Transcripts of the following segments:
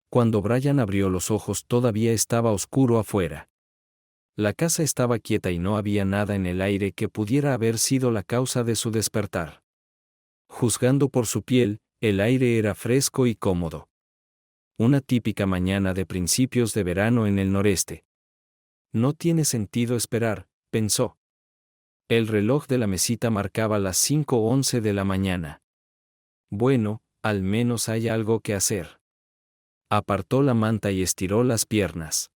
Cuando Brian abrió los ojos todavía estaba oscuro afuera. La casa estaba quieta y no había nada en el aire que pudiera haber sido la causa de su despertar. Juzgando por su piel, el aire era fresco y cómodo. Una típica mañana de principios de verano en el noreste. No tiene sentido esperar, pensó. El reloj de la mesita marcaba las 5:11 de la mañana. Bueno, al menos hay algo que hacer. Apartó la manta y estiró las piernas.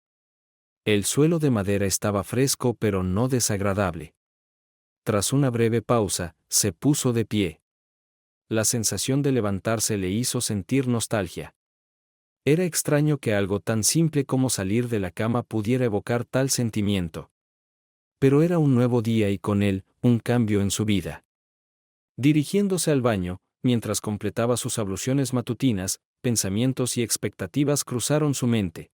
El suelo de madera estaba fresco pero no desagradable. Tras una breve pausa, se puso de pie. La sensación de levantarse le hizo sentir nostalgia. Era extraño que algo tan simple como salir de la cama pudiera evocar tal sentimiento. Pero era un nuevo día y con él, un cambio en su vida. Dirigiéndose al baño, mientras completaba sus abluciones matutinas, pensamientos y expectativas cruzaron su mente.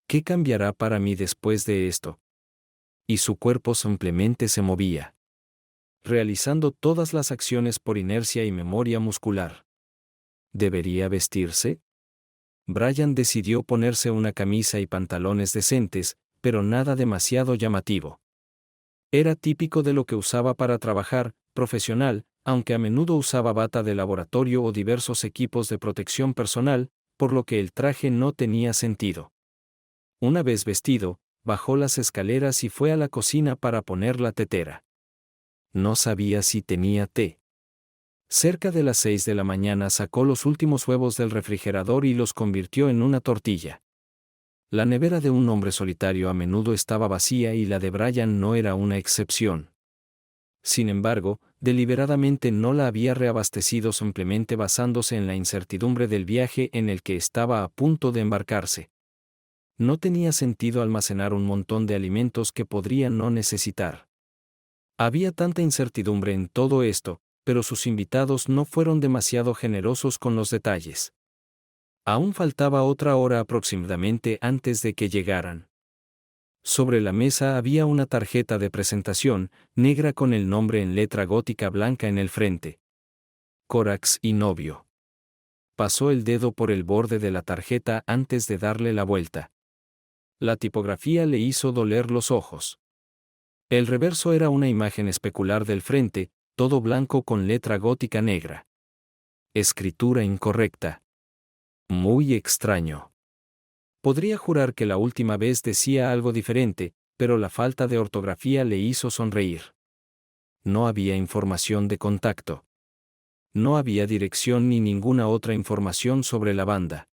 ¿Qué cambiará para mí después de esto? Y su cuerpo simplemente se movía, realizando todas las acciones por inercia y memoria muscular. ¿Debería vestirse? Brian decidió ponerse una camisa y pantalones decentes, pero nada demasiado llamativo. Era típico de lo que usaba para trabajar, profesional, aunque a menudo usaba bata de laboratorio o diversos equipos de protección personal, por lo que el traje no tenía sentido. Una vez vestido, bajó las escaleras y fue a la cocina para poner la tetera. No sabía si tenía té. Cerca de las 6 de la mañana sacó los últimos huevos del refrigerador y los convirtió en una tortilla. La nevera de un hombre solitario a menudo estaba vacía y la de Brian no era una excepción. Sin embargo, deliberadamente no la había reabastecido simplemente basándose en la incertidumbre del viaje en el que estaba a punto de embarcarse. No tenía sentido almacenar un montón de alimentos que podría no necesitar. Había tanta incertidumbre en todo esto, pero sus invitados no fueron demasiado generosos con los detalles. Aún faltaba otra hora aproximadamente antes de que llegaran. Sobre la mesa había una tarjeta de presentación, negra con el nombre en letra gótica blanca en el frente. Corax y novio. Pasó el dedo por el borde de la tarjeta antes de darle la vuelta. La tipografía le hizo doler los ojos. El reverso era una imagen especular del frente, todo blanco con letra gótica negra. Escritura incorrecta. Muy extraño. Podría jurar que la última vez decía algo diferente, pero la falta de ortografía le hizo sonreír. No había información de contacto. No había dirección ni ninguna otra información sobre la banda.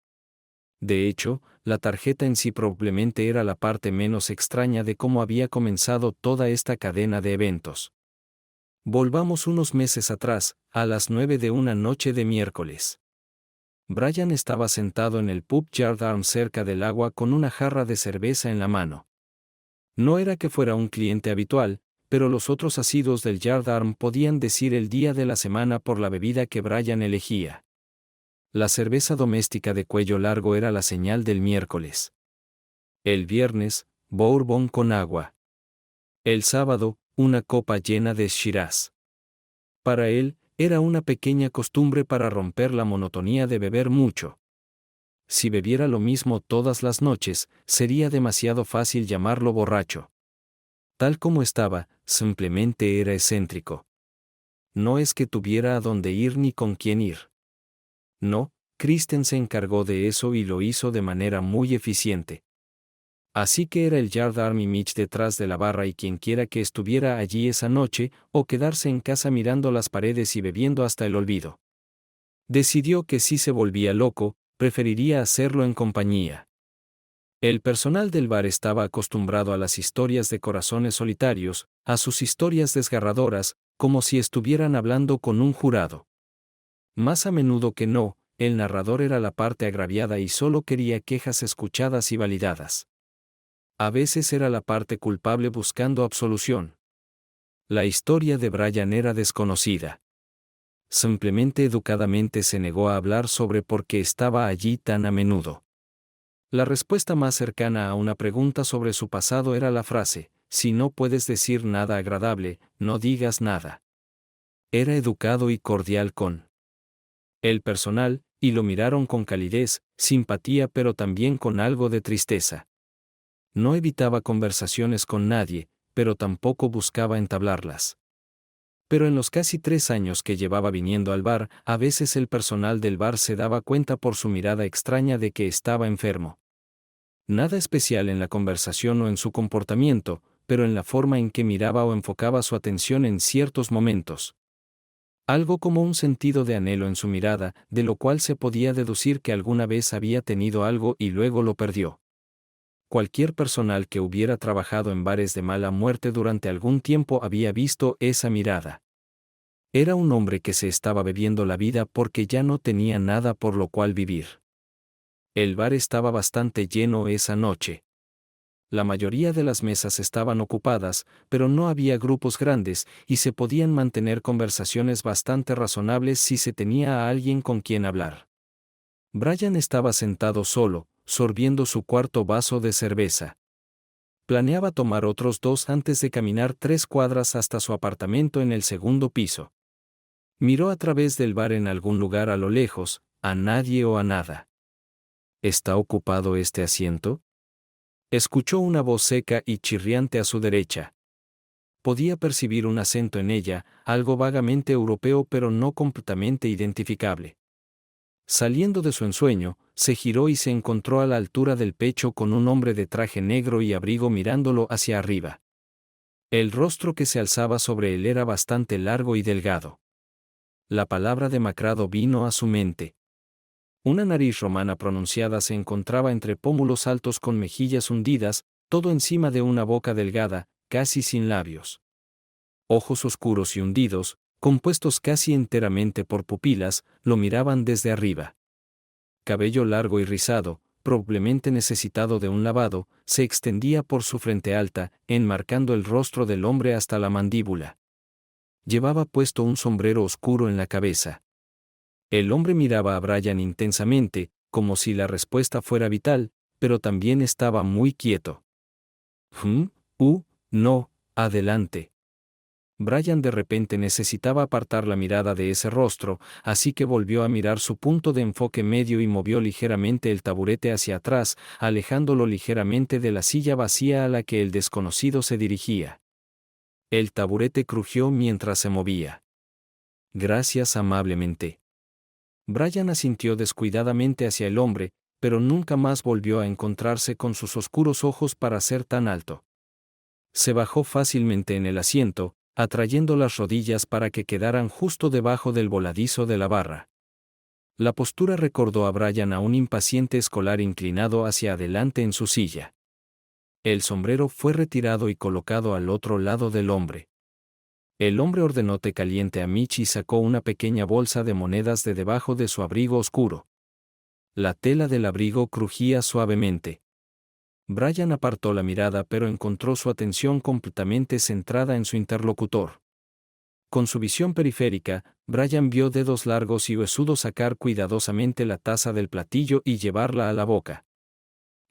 De hecho, la tarjeta en sí probablemente era la parte menos extraña de cómo había comenzado toda esta cadena de eventos. Volvamos unos meses atrás, a las 9 de una noche de miércoles. Brian estaba sentado en el pub Yard Arm cerca del agua con una jarra de cerveza en la mano. No era que fuera un cliente habitual, pero los otros asiduos del Yard Arm podían decir el día de la semana por la bebida que Brian elegía. La cerveza doméstica de cuello largo era la señal del miércoles. El viernes, bourbon con agua. El sábado, una copa llena de Shiraz. Para él, era una pequeña costumbre para romper la monotonía de beber mucho. Si bebiera lo mismo todas las noches, sería demasiado fácil llamarlo borracho. Tal como estaba, simplemente era excéntrico. No es que tuviera a dónde ir ni con quién ir. No, Kristen se encargó de eso y lo hizo de manera muy eficiente. Así que era el Yard Arm y Mitch detrás de la barra y quienquiera que estuviera allí esa noche, o quedarse en casa mirando las paredes y bebiendo hasta el olvido. Decidió que si se volvía loco, preferiría hacerlo en compañía. El personal del bar estaba acostumbrado a las historias de corazones solitarios, a sus historias desgarradoras, como si estuvieran hablando con un jurado. Más a menudo que no, el narrador era la parte agraviada y solo quería quejas escuchadas y validadas. A veces era la parte culpable buscando absolución. La historia de Brian era desconocida. Simplemente educadamente se negó a hablar sobre por qué estaba allí tan a menudo. La respuesta más cercana a una pregunta sobre su pasado era la frase: si no puedes decir nada agradable, no digas nada. Era educado y cordial con el personal, y lo miraron con calidez, simpatía pero también con algo de tristeza. No evitaba conversaciones con nadie, pero tampoco buscaba entablarlas. Pero en los casi 3 años que llevaba viniendo al bar, a veces el personal del bar se daba cuenta por su mirada extraña de que estaba enfermo. Nada especial en la conversación o en su comportamiento, pero en la forma en que miraba o enfocaba su atención en ciertos momentos. Algo como un sentido de anhelo en su mirada, de lo cual se podía deducir que alguna vez había tenido algo y luego lo perdió. Cualquier personal que hubiera trabajado en bares de mala muerte durante algún tiempo había visto esa mirada. Era un hombre que se estaba bebiendo la vida porque ya no tenía nada por lo cual vivir. El bar estaba bastante lleno esa noche. La mayoría de las mesas estaban ocupadas, pero no había grupos grandes, y se podían mantener conversaciones bastante razonables si se tenía a alguien con quien hablar. Brian estaba sentado solo, sorbiendo su cuarto vaso de cerveza. Planeaba tomar otros 2 antes de caminar 3 cuadras hasta su apartamento en el segundo piso. Miró a través del bar en algún lugar a lo lejos, a nadie o a nada. ¿Está ocupado este asiento? Escuchó una voz seca y chirriante a su derecha. Podía percibir un acento en ella, algo vagamente europeo pero no completamente identificable. Saliendo de su ensueño, se giró y se encontró a la altura del pecho con un hombre de traje negro y abrigo mirándolo hacia arriba. El rostro que se alzaba sobre él era bastante largo y delgado. La palabra demacrado vino a su mente. Una nariz romana pronunciada se encontraba entre pómulos altos con mejillas hundidas, todo encima de una boca delgada, casi sin labios. Ojos oscuros y hundidos, compuestos casi enteramente por pupilas, lo miraban desde arriba. Cabello largo y rizado, probablemente necesitado de un lavado, se extendía por su frente alta, enmarcando el rostro del hombre hasta la mandíbula. Llevaba puesto un sombrero oscuro en la cabeza. El hombre miraba a Brian intensamente, como si la respuesta fuera vital, pero también estaba muy quieto. No, adelante. Brian de repente necesitaba apartar la mirada de ese rostro, así que volvió a mirar su punto de enfoque medio y movió ligeramente el taburete hacia atrás, alejándolo ligeramente de la silla vacía a la que el desconocido se dirigía. El taburete crujió mientras se movía. Gracias amablemente. Brian asintió descuidadamente hacia el hombre, pero nunca más volvió a encontrarse con sus oscuros ojos para ser tan alto. Se bajó fácilmente en el asiento, atrayendo las rodillas para que quedaran justo debajo del voladizo de la barra. La postura recordó a Brian a un impaciente escolar inclinado hacia adelante en su silla. El sombrero fue retirado y colocado al otro lado del hombre. El hombre ordenó té caliente a Mitch y sacó una pequeña bolsa de monedas de debajo de su abrigo oscuro. La tela del abrigo crujía suavemente. Brian apartó la mirada pero encontró su atención completamente centrada en su interlocutor. Con su visión periférica, Brian vio dedos largos y huesudos sacar cuidadosamente la taza del platillo y llevarla a la boca.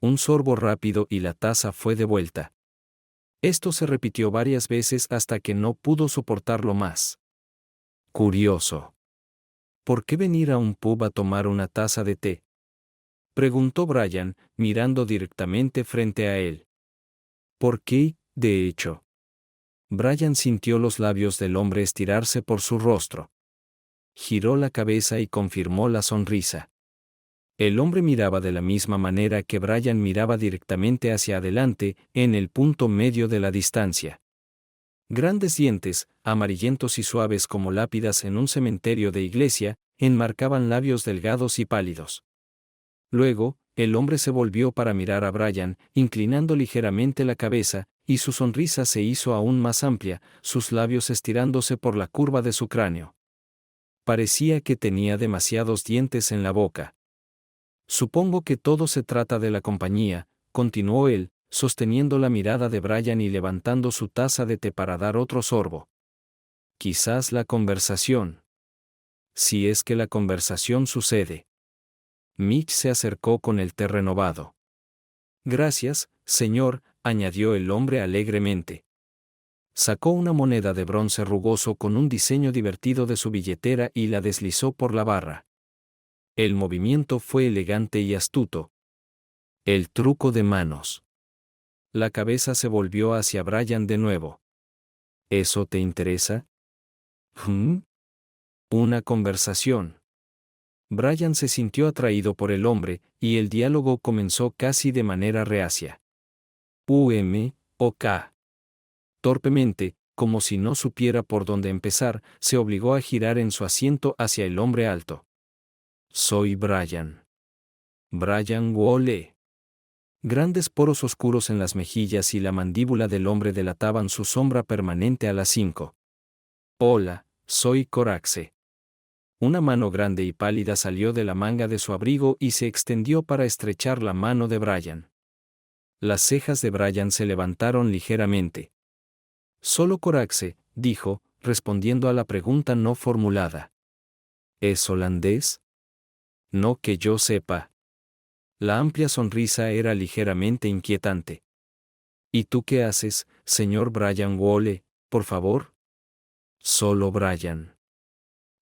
Un sorbo rápido y la taza fue devuelta. Esto se repitió varias veces hasta que no pudo soportarlo más. Curioso. ¿Por qué venir a un pub a tomar una taza de té?, preguntó Brian, mirando directamente frente a él. ¿Por qué, de hecho? Brian sintió los labios del hombre estirarse por su rostro. Giró la cabeza y confirmó la sonrisa. El hombre miraba de la misma manera que Brian miraba directamente hacia adelante, en el punto medio de la distancia. Grandes dientes, amarillentos y suaves como lápidas en un cementerio de iglesia, enmarcaban labios delgados y pálidos. Luego, el hombre se volvió para mirar a Brian, inclinando ligeramente la cabeza, y su sonrisa se hizo aún más amplia, sus labios estirándose por la curva de su cráneo. Parecía que tenía demasiados dientes en la boca. Supongo que todo se trata de la compañía, continuó él, sosteniendo la mirada de Brian y levantando su taza de té para dar otro sorbo. Quizás la conversación. Si es que la conversación sucede. Mitch se acercó con el té renovado. Gracias, señor, añadió el hombre alegremente. Sacó una moneda de bronce rugoso con un diseño divertido de su billetera y la deslizó por la barra. El movimiento fue elegante y astuto. El truco de manos. La cabeza se volvió hacia Brian de nuevo. ¿Eso te interesa? ¿Mm? Una conversación. Brian se sintió atraído por el hombre, y el diálogo comenzó casi de manera reacia. OK. Torpemente, como si no supiera por dónde empezar, se obligó a girar en su asiento hacia el hombre alto. Soy Brian. Brian Woolley. Grandes poros oscuros en las mejillas y la mandíbula del hombre delataban su sombra permanente a las 5. Hola, soy Coraxe. Una mano grande y pálida salió de la manga de su abrigo y se extendió para estrechar la mano de Brian. Las cejas de Brian se levantaron ligeramente. Solo Coraxe, dijo, respondiendo a la pregunta no formulada. ¿Es holandés? No que yo sepa. La amplia sonrisa era ligeramente inquietante. ¿Y tú qué haces, señor Brian Woolley, por favor? Solo Brian.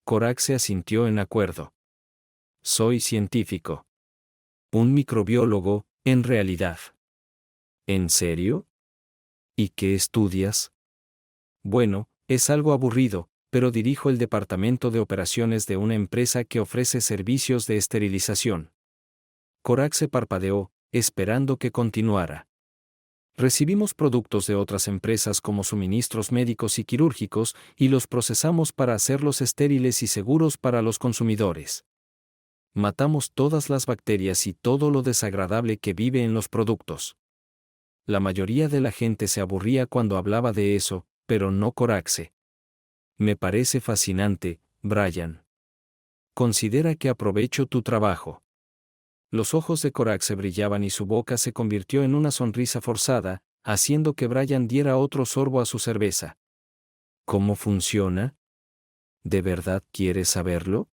Coraxe asintió en acuerdo. Soy científico. Un microbiólogo, en realidad. ¿En serio? ¿Y qué estudias? Bueno, es algo aburrido, pero dirijo el departamento de operaciones de una empresa que ofrece servicios de esterilización. Coraxe parpadeó, esperando que continuara. Recibimos productos de otras empresas como suministros médicos y quirúrgicos y los procesamos para hacerlos estériles y seguros para los consumidores. Matamos todas las bacterias y todo lo desagradable que vive en los productos. La mayoría de la gente se aburría cuando hablaba de eso, pero no Coraxe. Me parece fascinante, Brian. Considera que aprovecho tu trabajo. Los ojos de Coraxe brillaban y su boca se convirtió en una sonrisa forzada, haciendo que Brian diera otro sorbo a su cerveza. ¿Cómo funciona? ¿De verdad quieres saberlo?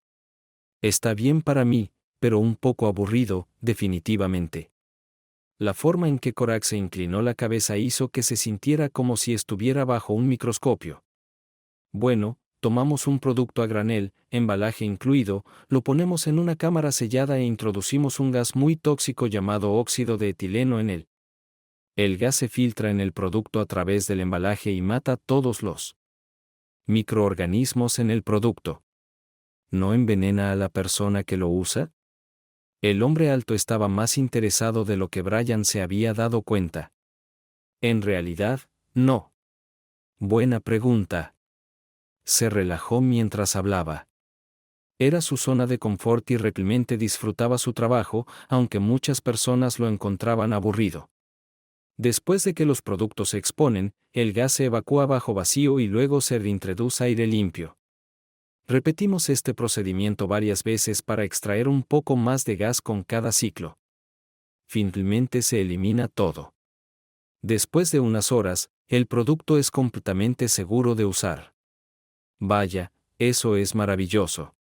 Está bien para mí, pero un poco aburrido, definitivamente. La forma en que Coraxe inclinó la cabeza hizo que se sintiera como si estuviera bajo un microscopio. Bueno, tomamos un producto a granel, embalaje incluido, lo ponemos en una cámara sellada e introducimos un gas muy tóxico llamado óxido de etileno en él. El gas se filtra en el producto a través del embalaje y mata todos los microorganismos en el producto. ¿No envenena a la persona que lo usa? El hombre alto estaba más interesado de lo que Brian se había dado cuenta. En realidad, no. Buena pregunta. Se relajó mientras hablaba. Era su zona de confort y realmente disfrutaba su trabajo, aunque muchas personas lo encontraban aburrido. Después de que los productos se exponen, el gas se evacúa bajo vacío y luego se reintroduce aire limpio. Repetimos este procedimiento varias veces para extraer un poco más de gas con cada ciclo. Finalmente se elimina todo. Después de unas horas, el producto es completamente seguro de usar. Vaya, eso es maravilloso.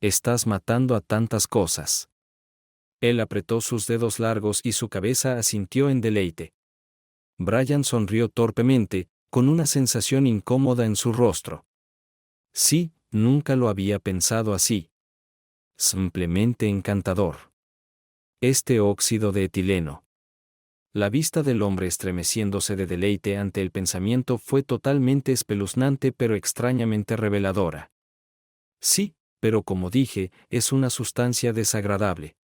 Estás matando a tantas cosas. Él apretó sus dedos largos y su cabeza asintió en deleite. Brian sonrió torpemente, con una sensación incómoda en su rostro. Sí, nunca lo había pensado así. Simplemente encantador. Este óxido de etileno. La vista del hombre estremeciéndose de deleite ante el pensamiento fue totalmente espeluznante pero extrañamente reveladora. Sí, pero como dije, es una sustancia desagradable.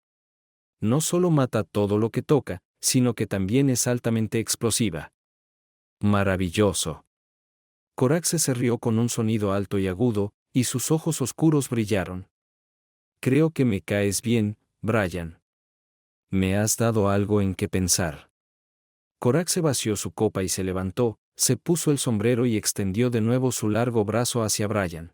No solo mata todo lo que toca, sino que también es altamente explosiva. Maravilloso. Coraxe se rió con un sonido alto y agudo, y sus ojos oscuros brillaron. Creo que me caes bien, Brian. Me has dado algo en qué pensar. Coraxe vació su copa y se levantó, se puso el sombrero y extendió de nuevo su largo brazo hacia Brian.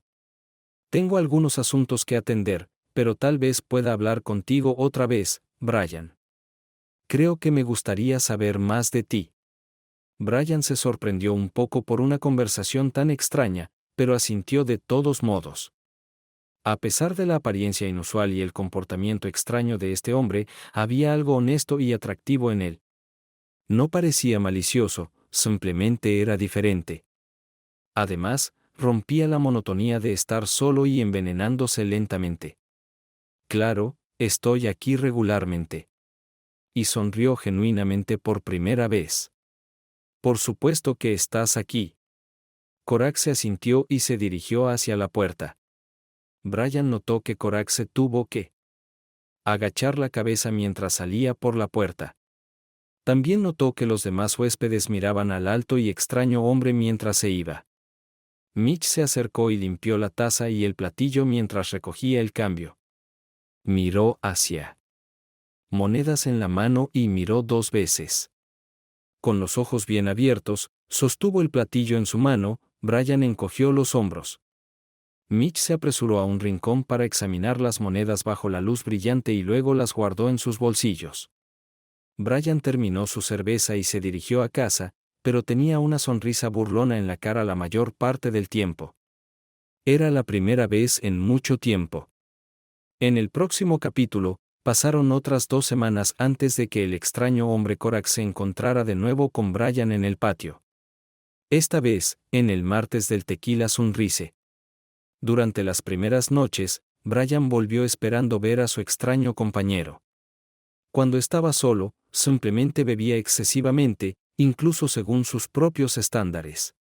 Tengo algunos asuntos que atender, pero tal vez pueda hablar contigo otra vez, Brian. Creo que me gustaría saber más de ti. Brian se sorprendió un poco por una conversación tan extraña, pero asintió de todos modos. A pesar de la apariencia inusual y el comportamiento extraño de este hombre, había algo honesto y atractivo en él. No parecía malicioso, simplemente era diferente. Además, rompía la monotonía de estar solo y envenenándose lentamente. Claro, estoy aquí regularmente. Y sonrió genuinamente por primera vez. Por supuesto que estás aquí. Corax se asintió y se dirigió hacia la puerta. Brian notó que Corax se tuvo que agachar la cabeza mientras salía por la puerta. También notó que los demás huéspedes miraban al alto y extraño hombre mientras se iba. Mitch se acercó y limpió la taza y el platillo mientras recogía el cambio. Miró hacia monedas en la mano y miró 2 veces. Con los ojos bien abiertos, sostuvo el platillo en su mano. Brian encogió los hombros. Mitch se apresuró a un rincón para examinar las monedas bajo la luz brillante y luego las guardó en sus bolsillos. Brian terminó su cerveza y se dirigió a casa, pero tenía una sonrisa burlona en la cara la mayor parte del tiempo. Era la primera vez en mucho tiempo. En el próximo capítulo, pasaron otras 2 semanas antes de que el extraño hombre Corax se encontrara de nuevo con Brian en el patio. Esta vez, en el martes del Tequila Sunrise. Durante las primeras noches, Brian volvió esperando ver a su extraño compañero. Cuando estaba solo, simplemente bebía excesivamente, incluso según sus propios estándares.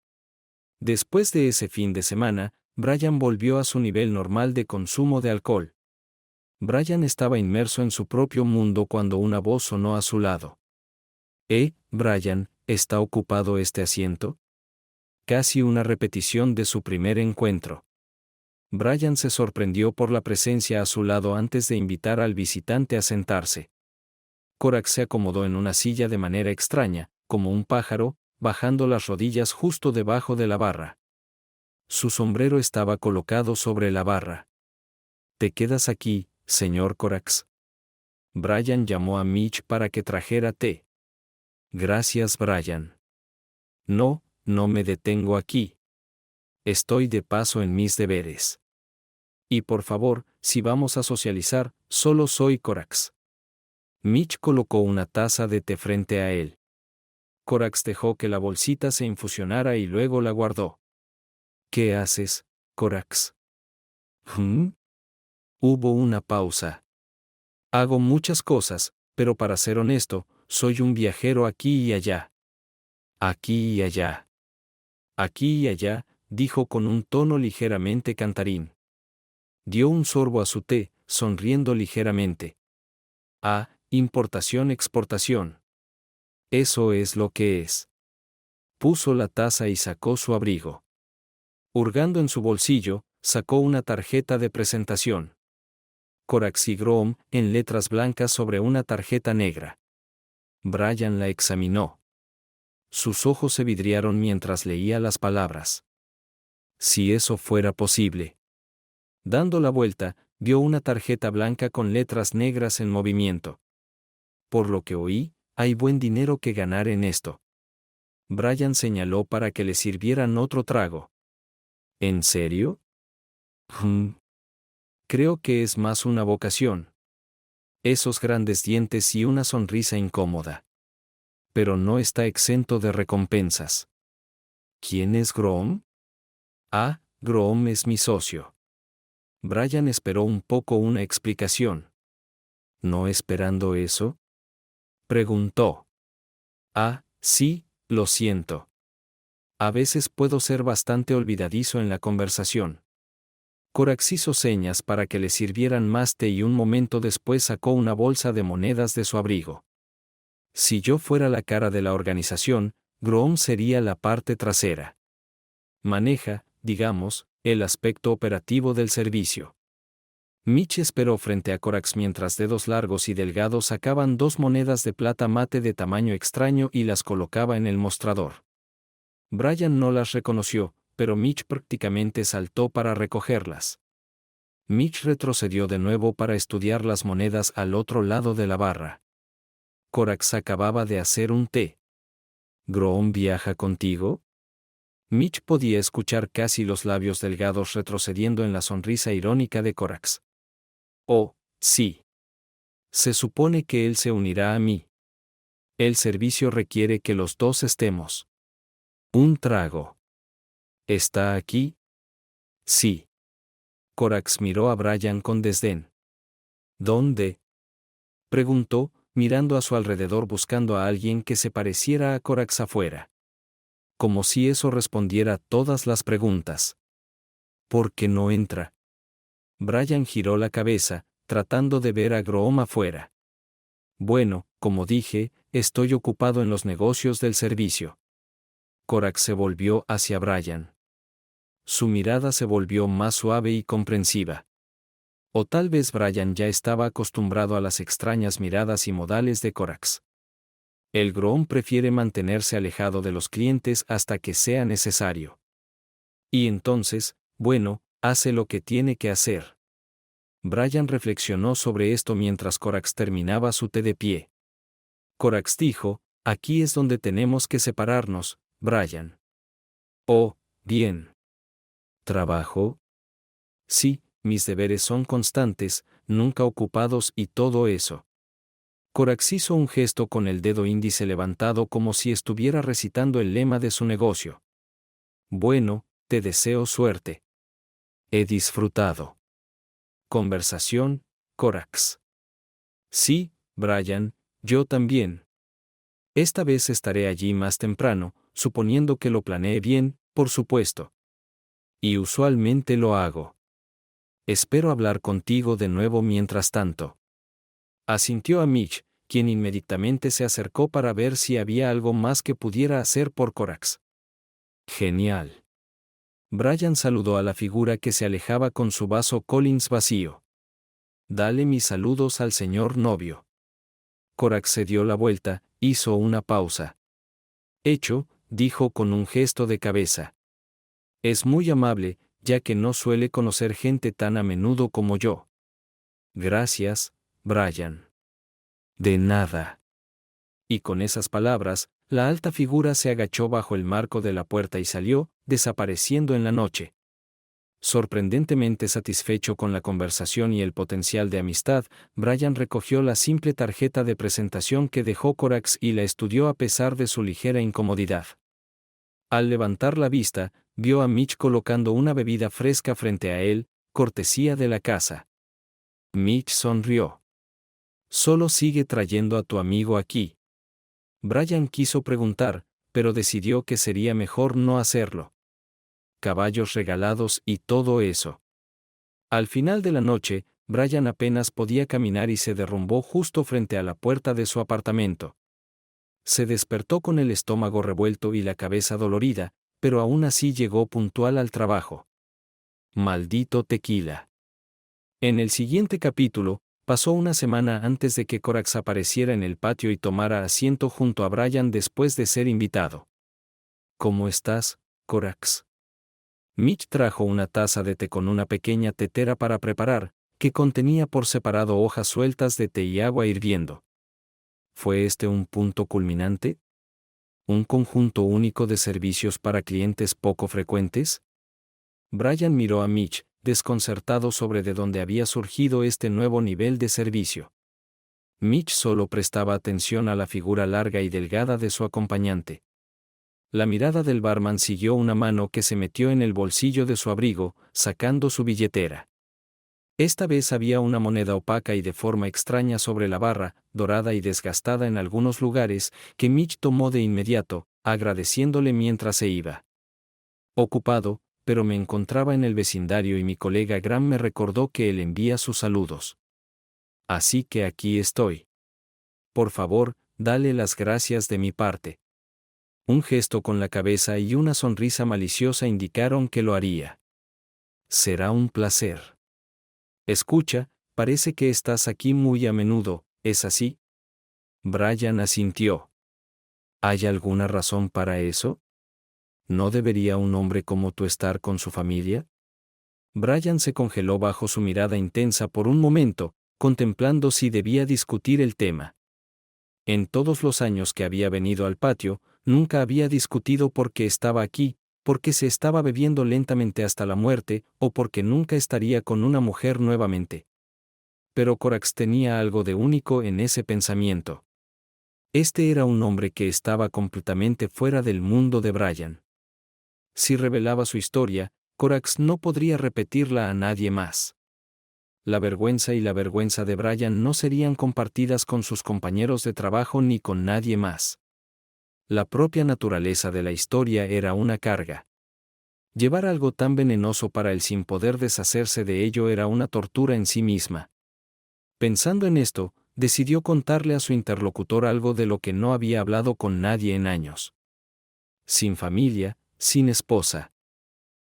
Después de ese fin de semana, Brian volvió a su nivel normal de consumo de alcohol. Brian estaba inmerso en su propio mundo cuando una voz sonó a su lado. Brian, ¿está ocupado este asiento? Casi una repetición de su primer encuentro. Brian se sorprendió por la presencia a su lado antes de invitar al visitante a sentarse. Corax se acomodó en una silla de manera extraña, como un pájaro, bajando las rodillas justo debajo de la barra. Su sombrero estaba colocado sobre la barra. ¿Te quedas aquí, señor Corax? Brian llamó a Mitch para que trajera té. Gracias, Brian. No me detengo aquí. Estoy de paso en mis deberes. Y por favor, si vamos a socializar, solo soy Corax. Mitch colocó una taza de té frente a él. Corax dejó que la bolsita se infusionara y luego la guardó. ¿Qué haces, Corax? Hubo una pausa. Hago muchas cosas, pero para ser honesto, soy un viajero aquí y allá. Aquí y allá. Aquí y allá, dijo con un tono ligeramente cantarín. Dio un sorbo a su té, sonriendo ligeramente. Importación-exportación. Eso es lo que es. Puso la taza y sacó su abrigo. Hurgando en su bolsillo, sacó una tarjeta de presentación. Corax y Groom, en letras blancas sobre una tarjeta negra. Brian la examinó. Sus ojos se vidriaron mientras leía las palabras. Si eso fuera posible. Dando la vuelta, vio una tarjeta blanca con letras negras en movimiento. Por lo que oí, hay buen dinero que ganar en esto. Brian señaló para que le sirvieran otro trago. ¿En serio? Creo que es más una vocación. Esos grandes dientes y una sonrisa incómoda. Pero no está exento de recompensas. ¿Quién es Groom? Groom es mi socio. Brian esperó un poco una explicación. ¿No esperando eso? Preguntó. Sí, lo siento. A veces puedo ser bastante olvidadizo en la conversación. Corax hizo señas para que le sirvieran más té y un momento después sacó una bolsa de monedas de su abrigo. Si yo fuera la cara de la organización, Groom sería la parte trasera. Maneja, digamos, el aspecto operativo del servicio. Mitch esperó frente a Corax mientras dedos largos y delgados sacaban 2 monedas de plata mate de tamaño extraño y las colocaba en el mostrador. Brian no las reconoció, pero Mitch prácticamente saltó para recogerlas. Mitch retrocedió de nuevo para estudiar las monedas al otro lado de la barra. Corax acababa de hacer un té. ¿Groom viaja contigo? Mitch podía escuchar casi los labios delgados retrocediendo en la sonrisa irónica de Corax. Oh, sí. Se supone que él se unirá a mí. El servicio requiere que los dos estemos. Un trago. ¿Está aquí? Sí. Corax miró a Brian con desdén. ¿Dónde? Preguntó, mirando a su alrededor buscando a alguien que se pareciera a Corax afuera. Como si eso respondiera todas las preguntas. ¿Por qué no entra? Brian giró la cabeza, tratando de ver a Groom afuera. Bueno, como dije, estoy ocupado en los negocios del servicio. Corax se volvió hacia Brian. Su mirada se volvió más suave y comprensiva. O tal vez Brian ya estaba acostumbrado a las extrañas miradas y modales de Corax. El Groom prefiere mantenerse alejado de los clientes hasta que sea necesario. Y entonces, bueno, hace lo que tiene que hacer. Brian reflexionó sobre esto mientras Corax terminaba su té de pie. Corax dijo, aquí es donde tenemos que separarnos, Brian. Oh, bien. ¿Trabajo? Sí, mis deberes son constantes, nunca ocupados y todo eso. Corax hizo un gesto con el dedo índice levantado como si estuviera recitando el lema de su negocio. Bueno, te deseo suerte. He disfrutado. Conversación, Corax. Sí, Brian, yo también. Esta vez estaré allí más temprano, suponiendo que lo planeé bien, por supuesto. Y usualmente lo hago. Espero hablar contigo de nuevo mientras tanto. Asintió a Mitch, quien inmediatamente se acercó para ver si había algo más que pudiera hacer por Corax. Genial. Brian saludó a la figura que se alejaba con su vaso Collins vacío. Dale mis saludos al señor novio. Corax se dio la vuelta, hizo una pausa. Hecho, dijo con un gesto de cabeza. Es muy amable, ya que no suele conocer gente tan a menudo como yo. Gracias, Brian. De nada. Y con esas palabras, la alta figura se agachó bajo el marco de la puerta y salió, desapareciendo en la noche. Sorprendentemente satisfecho con la conversación y el potencial de amistad, Brian recogió la simple tarjeta de presentación que dejó Corax y la estudió a pesar de su ligera incomodidad. Al levantar la vista, vio a Mitch colocando una bebida fresca frente a él, cortesía de la casa. Mitch sonrió. Solo sigue trayendo a tu amigo aquí. Brian quiso preguntar, pero decidió que sería mejor no hacerlo. Caballos regalados y todo eso. Al final de la noche, Brian apenas podía caminar y se derrumbó justo frente a la puerta de su apartamento. Se despertó con el estómago revuelto y la cabeza dolorida, pero aún así llegó puntual al trabajo. Maldito tequila. En el siguiente capítulo, pasó una semana antes de que Corax apareciera en el patio y tomara asiento junto a Brian después de ser invitado. ¿Cómo estás, Corax? Mitch trajo una taza de té con una pequeña tetera para preparar, que contenía por separado hojas sueltas de té y agua hirviendo. ¿Fue este un punto culminante? ¿Un conjunto único de servicios para clientes poco frecuentes? Brian miró a Mitch, desconcertado sobre de dónde había surgido este nuevo nivel de servicio. Mitch solo prestaba atención a la figura larga y delgada de su acompañante. La mirada del barman siguió una mano que se metió en el bolsillo de su abrigo, sacando su billetera. Esta vez había una moneda opaca y de forma extraña sobre la barra, dorada y desgastada en algunos lugares, que Mitch tomó de inmediato, agradeciéndole mientras se iba. Ocupado, pero me encontraba en el vecindario y mi colega Graham me recordó que él envía sus saludos. Así que aquí estoy. Por favor, dale las gracias de mi parte. Un gesto con la cabeza y una sonrisa maliciosa indicaron que lo haría. Será un placer. Escucha, parece que estás aquí muy a menudo, ¿es así? Brian asintió. ¿Hay alguna razón para eso? ¿No debería un hombre como tú estar con su familia? Brian se congeló bajo su mirada intensa por un momento, contemplando si debía discutir el tema. En todos los años que había venido al patio, nunca había discutido por qué estaba aquí, porque se estaba bebiendo lentamente hasta la muerte, o porque nunca estaría con una mujer nuevamente. Pero Corax tenía algo de único en ese pensamiento. Este era un hombre que estaba completamente fuera del mundo de Brian. Si revelaba su historia, Corax no podría repetirla a nadie más. La vergüenza y la vergüenza de Brian no serían compartidas con sus compañeros de trabajo ni con nadie más. La propia naturaleza de la historia era una carga. Llevar algo tan venenoso para él sin poder deshacerse de ello era una tortura en sí misma. Pensando en esto, decidió contarle a su interlocutor algo de lo que no había hablado con nadie en años. Sin familia, sin esposa.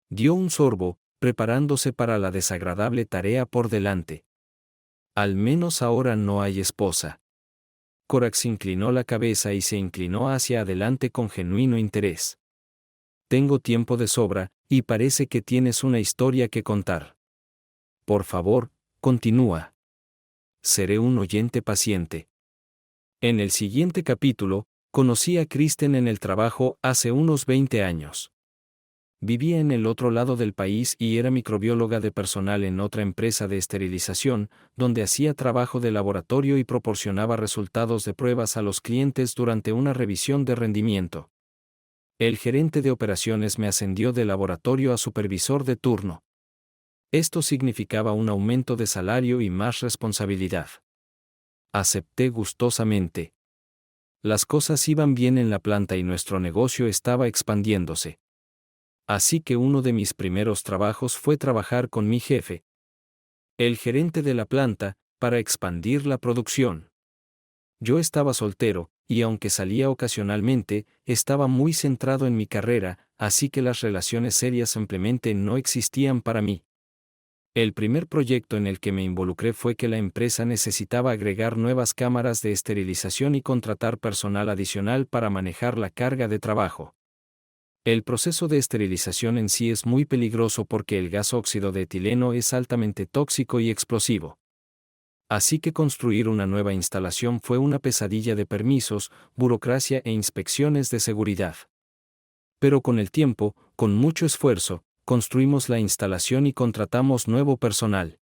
Dio un sorbo, preparándose para la desagradable tarea por delante. Al menos ahora no hay esposa. Corax inclinó la cabeza y se inclinó hacia adelante con genuino interés. Tengo tiempo de sobra, y parece que tienes una historia que contar. Por favor, continúa. Seré un oyente paciente. En el siguiente capítulo, conocí a Kristen en el trabajo hace unos 20 años. Vivía en el otro lado del país y era microbióloga de personal en otra empresa de esterilización, donde hacía trabajo de laboratorio y proporcionaba resultados de pruebas a los clientes durante una revisión de rendimiento. El gerente de operaciones me ascendió de laboratorio a supervisor de turno. Esto significaba un aumento de salario y más responsabilidad. Acepté gustosamente. Las cosas iban bien en la planta y nuestro negocio estaba expandiéndose. Así que uno de mis primeros trabajos fue trabajar con mi jefe, el gerente de la planta, para expandir la producción. Yo estaba soltero, y aunque salía ocasionalmente, estaba muy centrado en mi carrera, así que las relaciones serias simplemente no existían para mí. El primer proyecto en el que me involucré fue que la empresa necesitaba agregar nuevas cámaras de esterilización y contratar personal adicional para manejar la carga de trabajo. El proceso de esterilización en sí es muy peligroso porque el gas óxido de etileno es altamente tóxico y explosivo. Así que construir una nueva instalación fue una pesadilla de permisos, burocracia e inspecciones de seguridad. Pero con el tiempo, con mucho esfuerzo, construimos la instalación y contratamos nuevo personal.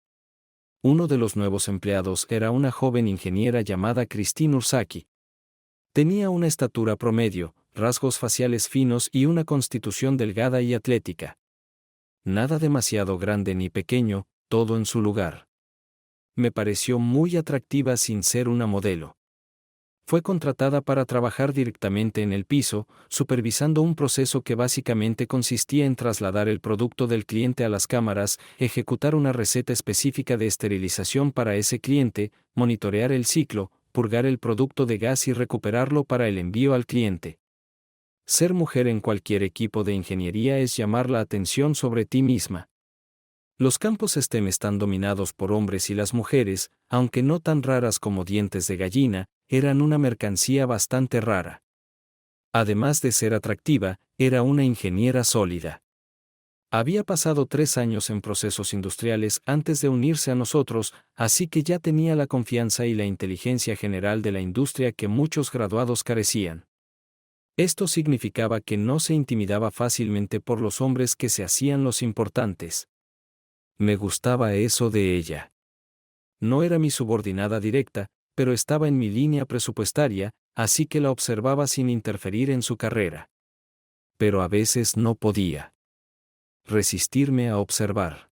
Uno de los nuevos empleados era una joven ingeniera llamada Christine Ursaki. Tenía una estatura promedio, rasgos faciales finos y una constitución delgada y atlética. Nada demasiado grande ni pequeño, todo en su lugar. Me pareció muy atractiva sin ser una modelo. Fue contratada para trabajar directamente en el piso, supervisando un proceso que básicamente consistía en trasladar el producto del cliente a las cámaras, ejecutar una receta específica de esterilización para ese cliente, monitorear el ciclo, purgar el producto de gas y recuperarlo para el envío al cliente. Ser mujer en cualquier equipo de ingeniería es llamar la atención sobre ti misma. Los campos STEM están dominados por hombres y las mujeres, aunque no tan raras como dientes de gallina, eran una mercancía bastante rara. Además de ser atractiva, era una ingeniera sólida. Había pasado 3 años en procesos industriales antes de unirse a nosotros, así que ya tenía la confianza y la inteligencia general de la industria que muchos graduados carecían. Esto significaba que no se intimidaba fácilmente por los hombres que se hacían los importantes. Me gustaba eso de ella. No era mi subordinada directa, pero estaba en mi línea presupuestaria, así que la observaba sin interferir en su carrera. Pero a veces no podía resistirme a observar.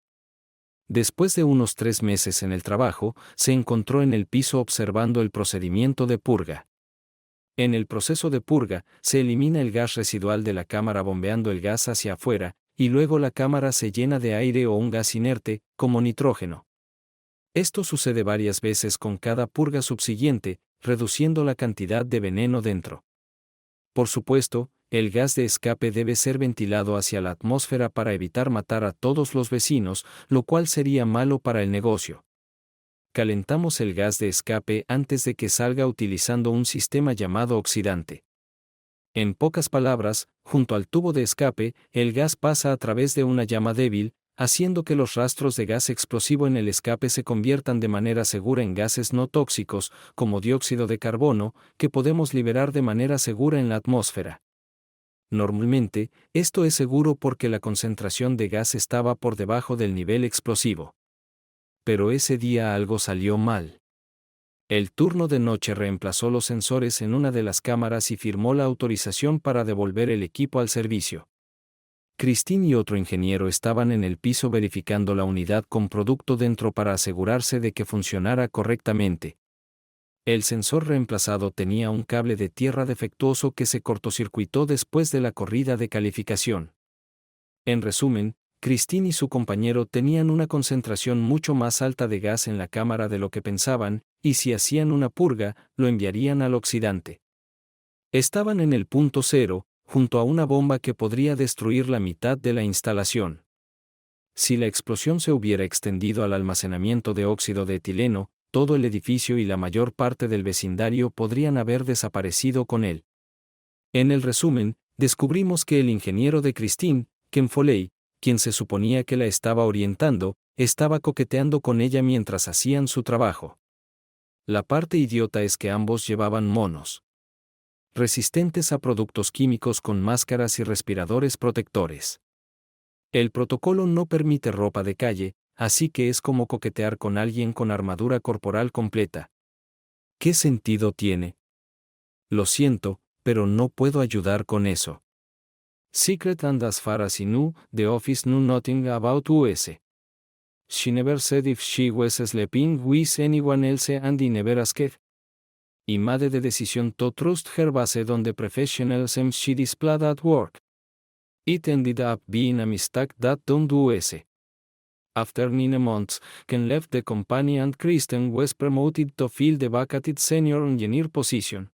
Después de unos 3 meses en el trabajo, se encontró en el piso observando el procedimiento de purga. En el proceso de purga, se elimina el gas residual de la cámara bombeando el gas hacia afuera, y luego la cámara se llena de aire o un gas inerte, como nitrógeno. Esto sucede varias veces con cada purga subsiguiente, reduciendo la cantidad de veneno dentro. Por supuesto, el gas de escape debe ser ventilado hacia la atmósfera para evitar matar a todos los vecinos, lo cual sería malo para el negocio. Calentamos el gas de escape antes de que salga utilizando un sistema llamado oxidante. En pocas palabras, junto al tubo de escape, el gas pasa a través de una llama débil, haciendo que los rastros de gas explosivo en el escape se conviertan de manera segura en gases no tóxicos, como dióxido de carbono, que podemos liberar de manera segura en la atmósfera. Normalmente, esto es seguro porque la concentración de gas estaba por debajo del nivel explosivo. Pero ese día algo salió mal. El turno de noche reemplazó los sensores en una de las cámaras y firmó la autorización para devolver el equipo al servicio. Christine y otro ingeniero estaban en el piso verificando la unidad con producto dentro para asegurarse de que funcionara correctamente. El sensor reemplazado tenía un cable de tierra defectuoso que se cortocircuitó después de la corrida de calificación. En resumen, Christine y su compañero tenían una concentración mucho más alta de gas en la cámara de lo que pensaban, y si hacían una purga, lo enviarían al oxidante. Estaban en el punto cero, junto a una bomba que podría destruir la mitad de la instalación. Si la explosión se hubiera extendido al almacenamiento de óxido de etileno, todo el edificio y la mayor parte del vecindario podrían haber desaparecido con él. En el resumen, descubrimos que el ingeniero de Christine, Ken Foley, quien se suponía que la estaba orientando, estaba coqueteando con ella mientras hacían su trabajo. La parte idiota es que ambos llevaban monos resistentes a productos químicos con máscaras y respiradores protectores. El protocolo no permite ropa de calle, así que es como coquetear con alguien con armadura corporal completa. ¿Qué sentido tiene? Lo siento, pero no puedo ayudar con eso. Secret and as far as I knew, the office knew nothing about us. She never said if she was sleeping with anyone else and I never asked. I made the decision to trust her based on the professionalism she displayed at work. It ended up being a mistake that don't do us. After 9 months, Ken left the company and Kristen was promoted to fill the vacated senior engineer position.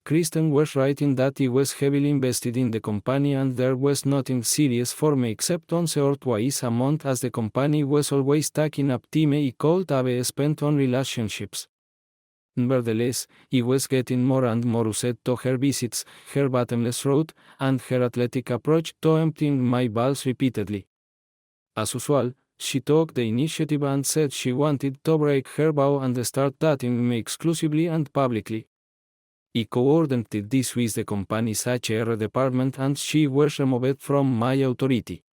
Kristen was writing that he was heavily invested in the company and there was nothing serious for me except once or twice a month as the company was always taking up time I could have spent on relationships. Nevertheless, he was getting more and more used to her visits, her bottomless road, and her athletic approach to emptying my bowels repeatedly. As usual, she took the initiative and said she wanted to break her vow and start dating me exclusively and publicly. I coordinated this with the company's HR department and she was removed from my authority.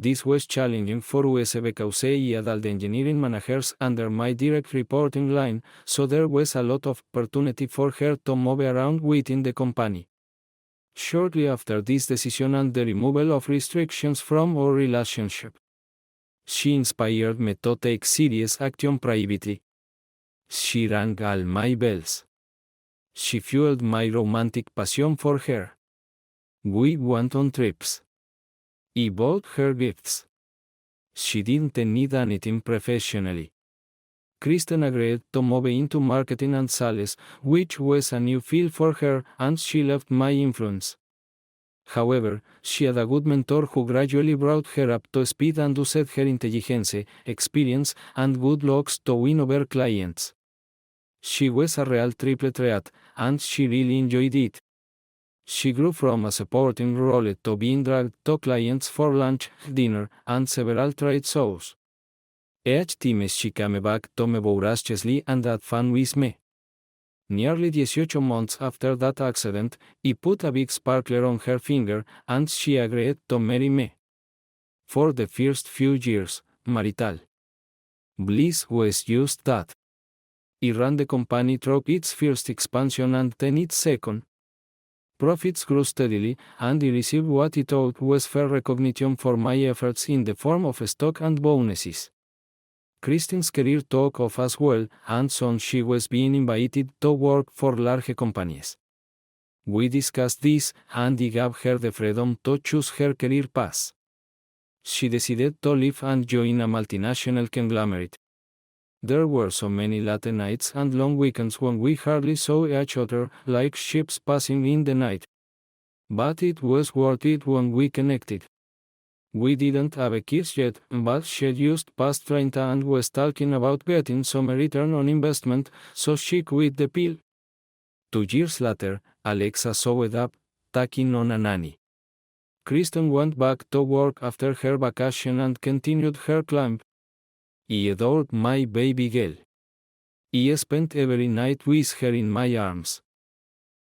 This was challenging for us because I had all the engineering managers under my direct reporting line, so there was a lot of opportunity for her to move around within the company. Shortly after this decision and the removal of restrictions from our relationship, she inspired me to take serious action privately. She rang all my bells. She fueled my romantic passion for her. We went on trips. I bought her gifts. She didn't need anything professionally. Kristen agreed to move into marketing and sales, which was a new field for her, and she loved my influence. However, she had a good mentor who gradually brought her up to speed and used her intelligence, experience, and good looks to win over clients. She was a real triple threat, and she really enjoyed it. She grew from a supporting role to being dragged to clients for lunch, dinner, and several trade shows. Each time she came back to me voraciously and had fun with me. Nearly 18 months after that accident, I put a big sparkler on her finger, and she agreed to marry me. For the first few years, marital bliss was just that. I ran the company through its first expansion and then its second. Profits grew steadily, and I received what I thought was fair recognition for my efforts in the form of stock and bonuses. Kristen's career took off as well, and soon she was being invited to work for large companies. We discussed this, and I gave her the freedom to choose her career path. She decided to leave and join a multinational conglomerate. There were so many late nights and long weekends when we hardly saw each other, like ships passing in the night. But it was worth it when we connected. We didn't have kids yet, but she just passed 30 and was talking about getting some return on investment, so she quit the pill. 2 years later, Alexa showed up, taking on a nanny. Kristen went back to work after her vacation and continued her climb. I adored my baby girl. I spent every night with her in my arms.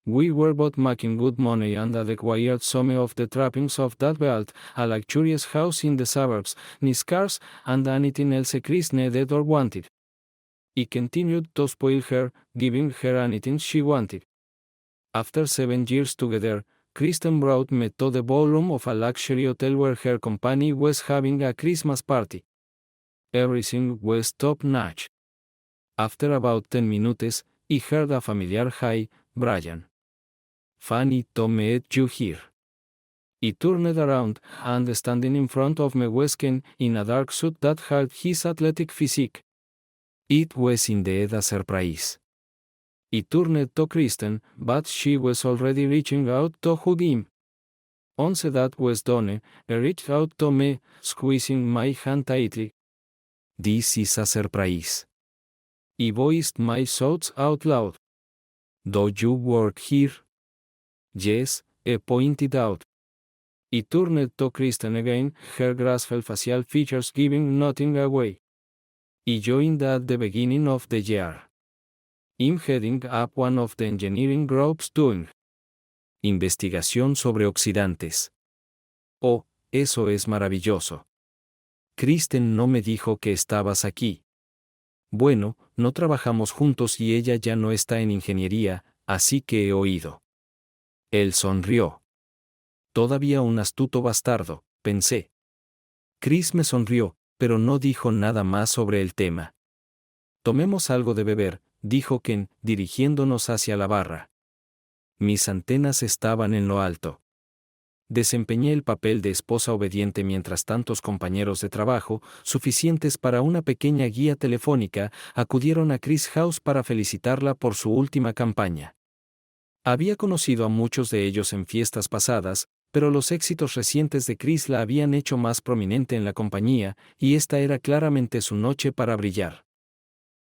We were both making good money and had acquired some of the trappings of that wealth, a luxurious house in the suburbs, nice cars, and anything else Chris needed or wanted. I continued to spoil her, giving her anything she wanted. After 7 years together, Kristen brought me to the ballroom of a luxury hotel where her company was having a Christmas party. Everything was top-notch. After about 10 minutes, I heard a familiar "Hi, Brian. Funny to meet you here." I turned around, and standing in front of me was Ken, in a dark suit that had his athletic physique. It was indeed a surprise. I turned to Kristen, but she was already reaching out to hug him. Once that was done, he reached out to me, squeezing my hand tightly. "This is a surprise." I voiced my thoughts out loud. "Do you work here?" "Yes," he pointed out. I turned to Kristen again, her graceful facial features giving nothing away. "I joined at the beginning of the year. I'm heading up one of the engineering groups doing investigación sobre oxidantes." "Oh, eso es maravilloso. Kristen no me dijo que estabas aquí." "Bueno, no trabajamos juntos y ella ya no está en ingeniería, así que he oído." Él sonrió. Todavía un astuto bastardo, pensé. Chris me sonrió, pero no dijo nada más sobre el tema. "Tomemos algo de beber", dijo Ken, dirigiéndonos hacia la barra. Mis antenas estaban en lo alto. Desempeñé el papel de esposa obediente mientras tantos compañeros de trabajo, suficientes para una pequeña guía telefónica, acudieron a Chris House para felicitarla por su última campaña. Había conocido a muchos de ellos en fiestas pasadas, pero los éxitos recientes de Chris la habían hecho más prominente en la compañía, y esta era claramente su noche para brillar.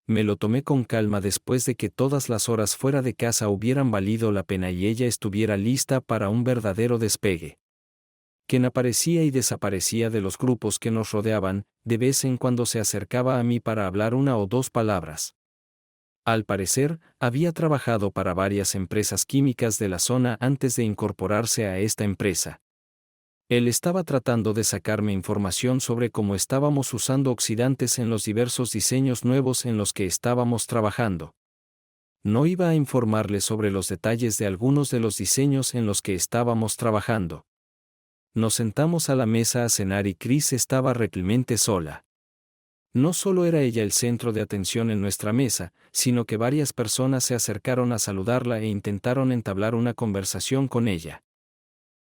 Me lo tomé con calma después de que todas las horas fuera de casa hubieran valido la pena y ella estuviera lista para un verdadero despegue. Quien aparecía y desaparecía de los grupos que nos rodeaban, de vez en cuando se acercaba a mí para hablar una o dos palabras. Al parecer, había trabajado para varias empresas químicas de la zona antes de incorporarse a esta empresa. Él estaba tratando de sacarme información sobre cómo estábamos usando oxidantes en los diversos diseños nuevos en los que estábamos trabajando. No iba a informarle sobre los detalles de algunos de los diseños en los que estábamos trabajando. Nos sentamos a la mesa a cenar y Chris estaba realmente sola. No solo era ella el centro de atención en nuestra mesa, sino que varias personas se acercaron a saludarla e intentaron entablar una conversación con ella.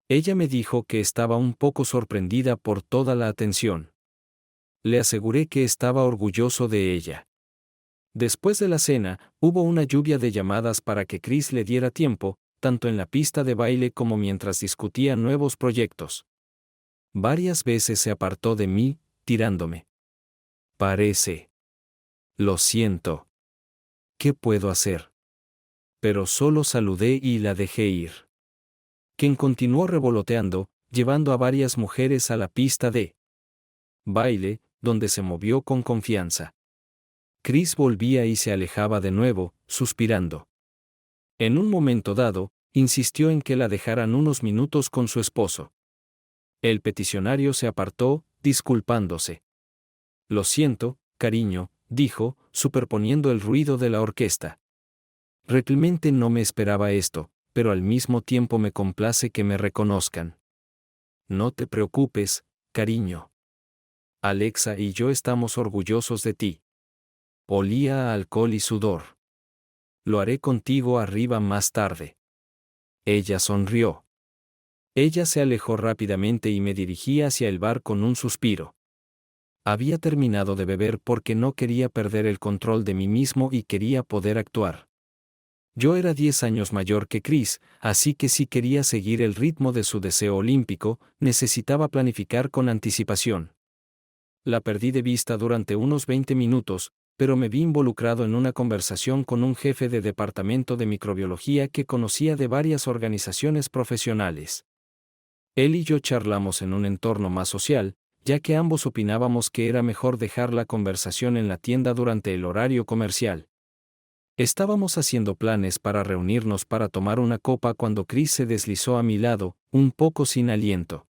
Ella me dijo que estaba un poco sorprendida por toda la atención. Le aseguré que estaba orgulloso de ella. Después de la cena, hubo una lluvia de llamadas para que Chris le diera tiempo, tanto en la pista de baile como mientras discutía nuevos proyectos. Varias veces se apartó de mí, tirándome. "Parece. Lo siento. ¿Qué puedo hacer?" Pero solo saludé y la dejé ir. Quien continuó revoloteando, llevando a varias mujeres a la pista de baile, donde se movió con confianza. Chris volvía y se alejaba de nuevo, suspirando. En un momento dado, insistió en que la dejaran unos minutos con su esposo. El peticionario se apartó, disculpándose. "Lo siento, cariño", dijo, superponiendo el ruido de la orquesta. "Realmente no me esperaba esto, pero al mismo tiempo me complace que me reconozcan." "No te preocupes, cariño. Alexa y yo estamos orgullosos de ti." Olía a alcohol y sudor. "Lo haré contigo arriba más tarde." Ella sonrió. Ella se alejó rápidamente y me dirigí hacia el bar con un suspiro. Había terminado de beber porque no quería perder el control de mí mismo y quería poder actuar. Yo era 10 años mayor que Chris, así que si quería seguir el ritmo de su deseo olímpico, necesitaba planificar con anticipación. La perdí de vista durante unos 20 minutos, pero me vi involucrado en una conversación con un jefe de departamento de microbiología que conocía de varias organizaciones profesionales. Él y yo charlamos en un entorno más social, ya que ambos opinábamos que era mejor dejar la conversación en la tienda durante el horario comercial. Estábamos haciendo planes para reunirnos para tomar una copa cuando Chris se deslizó a mi lado, un poco sin aliento.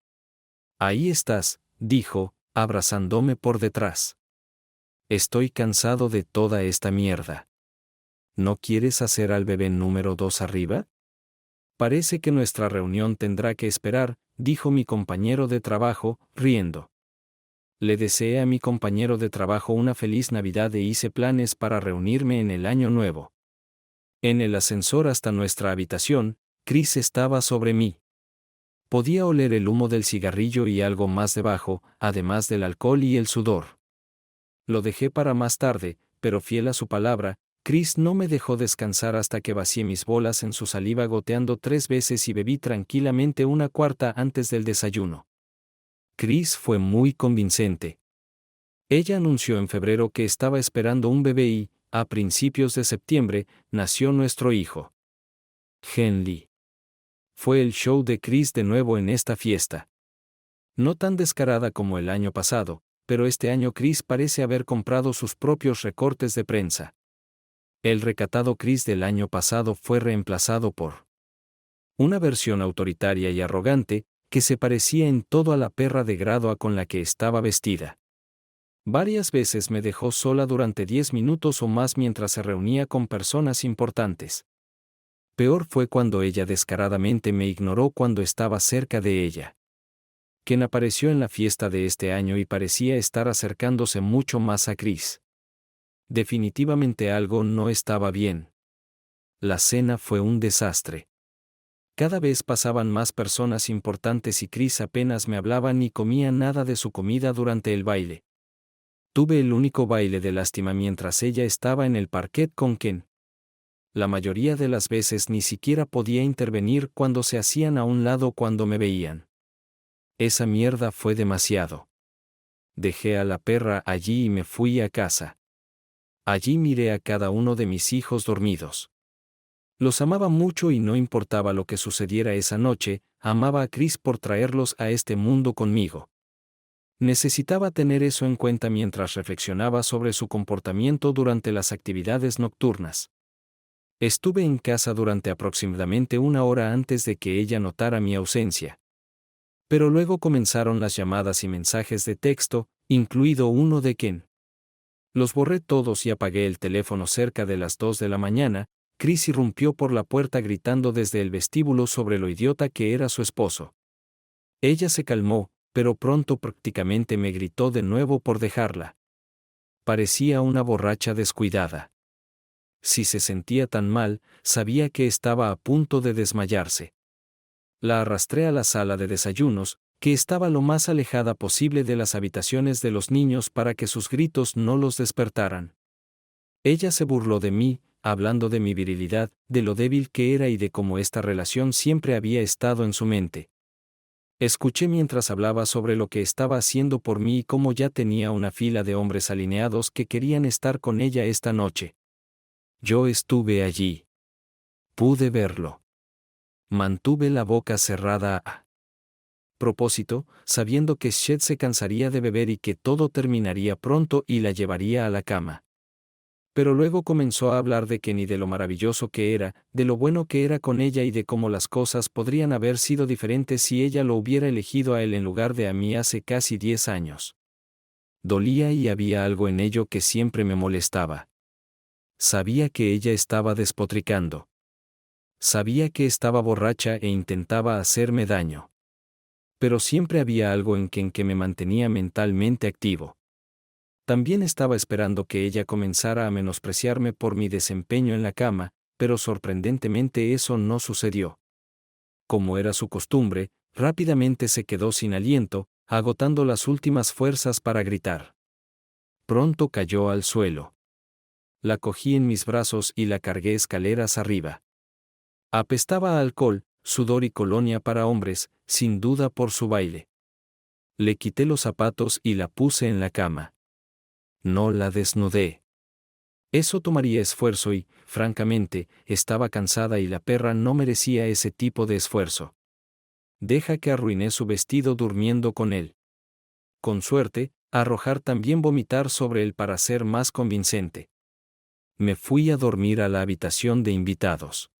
"Ahí estás", dijo, abrazándome por detrás. "Estoy cansado de toda esta mierda. ¿No quieres hacer al bebé número 2 arriba?" Parece que nuestra reunión tendrá que esperar, dijo mi compañero de trabajo, riendo. Le deseé a mi compañero de trabajo una feliz Navidad e hice planes para reunirme en el año nuevo. En el ascensor hasta nuestra habitación, Chris estaba sobre mí. Podía oler el humo del cigarrillo y algo más debajo, además del alcohol y el sudor. Lo dejé para más tarde, pero fiel a su palabra, Chris no me dejó descansar hasta que vacié mis bolas en su saliva goteando 3 veces y bebí tranquilamente una cuarta antes del desayuno. Chris fue muy convincente. Ella anunció en febrero que estaba esperando un bebé y, a principios de septiembre, nació nuestro hijo. Henley. Fue el show de Chris de nuevo en esta fiesta. No tan descarada como el año pasado, pero este año Chris parece haber comprado sus propios recortes de prensa. El recatado Chris del año pasado fue reemplazado por una versión autoritaria y arrogante, que se parecía en todo a la perra de Gradoa con la que estaba vestida. Varias veces me dejó sola durante 10 minutos o más mientras se reunía con personas importantes. Peor fue cuando ella descaradamente me ignoró cuando estaba cerca de ella. Ken apareció en la fiesta de este año y parecía estar acercándose mucho más a Chris. Definitivamente algo no estaba bien. La cena fue un desastre. Cada vez pasaban más personas importantes y Chris apenas me hablaba ni comía nada de su comida durante el baile. Tuve el único baile de lástima mientras ella estaba en el parquet con Ken. La mayoría de las veces ni siquiera podía intervenir cuando se hacían a un lado cuando me veían. Esa mierda fue demasiado. Dejé a la perra allí y me fui a casa. Allí miré a cada uno de mis hijos dormidos. Los amaba mucho y no importaba lo que sucediera esa noche, amaba a Chris por traerlos a este mundo conmigo. Necesitaba tener eso en cuenta mientras reflexionaba sobre su comportamiento durante las actividades nocturnas. Estuve en casa durante aproximadamente 1 hora antes de que ella notara mi ausencia. Pero luego comenzaron las llamadas y mensajes de texto, incluido uno de Ken. Los borré todos y apagué el teléfono cerca de las 2 de la mañana. Chris irrumpió por la puerta gritando desde el vestíbulo sobre lo idiota que era su esposo. Ella se calmó, pero pronto prácticamente me gritó de nuevo por dejarla. Parecía una borracha descuidada. Si se sentía tan mal, sabía que estaba a punto de desmayarse. La arrastré a la sala de desayunos, que estaba lo más alejada posible de las habitaciones de los niños para que sus gritos no los despertaran. Ella se burló de mí, hablando de mi virilidad, de lo débil que era y de cómo esta relación siempre había estado en su mente. Escuché mientras hablaba sobre lo que estaba haciendo por mí y cómo ya tenía una fila de hombres alineados que querían estar con ella esta noche. Yo estuve allí. Pude verlo. Mantuve la boca cerrada a propósito, sabiendo que Shed se cansaría de beber y que todo terminaría pronto y la llevaría a la cama. Pero luego comenzó a hablar de Ken y de lo maravilloso que era, de lo bueno que era con ella y de cómo las cosas podrían haber sido diferentes si ella lo hubiera elegido a él en lugar de a mí hace casi 10 años. Dolía y había algo en ello que siempre me molestaba. Sabía que ella estaba despotricando. Sabía que estaba borracha e intentaba hacerme daño. Pero siempre había algo en Ken que me mantenía mentalmente activo. También estaba esperando que ella comenzara a menospreciarme por mi desempeño en la cama, pero sorprendentemente eso no sucedió. Como era su costumbre, rápidamente se quedó sin aliento, agotando las últimas fuerzas para gritar. Pronto cayó al suelo. La cogí en mis brazos y la cargué escaleras arriba. Apestaba a alcohol, sudor y colonia para hombres, sin duda por su baile. Le quité los zapatos y la puse en la cama. No la desnudé. Eso tomaría esfuerzo y, francamente, estaba cansada y la perra no merecía ese tipo de esfuerzo. Deja que arruiné su vestido durmiendo con él. Con suerte, arrojar también vomitar sobre él para ser más convincente. Me fui a dormir a la habitación de invitados.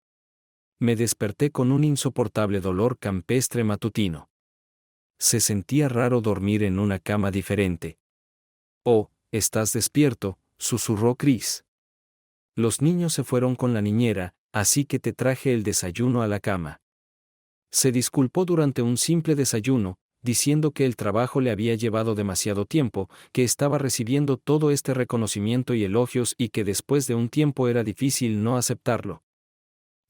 Me desperté con un insoportable dolor campestre matutino. Se sentía raro dormir en una cama diferente. Oh, ¿estás despierto?, susurró Chris. Los niños se fueron con la niñera, así que te traje el desayuno a la cama. Se disculpó durante un simple desayuno, diciendo que el trabajo le había llevado demasiado tiempo, que estaba recibiendo todo este reconocimiento y elogios y que después de un tiempo era difícil no aceptarlo.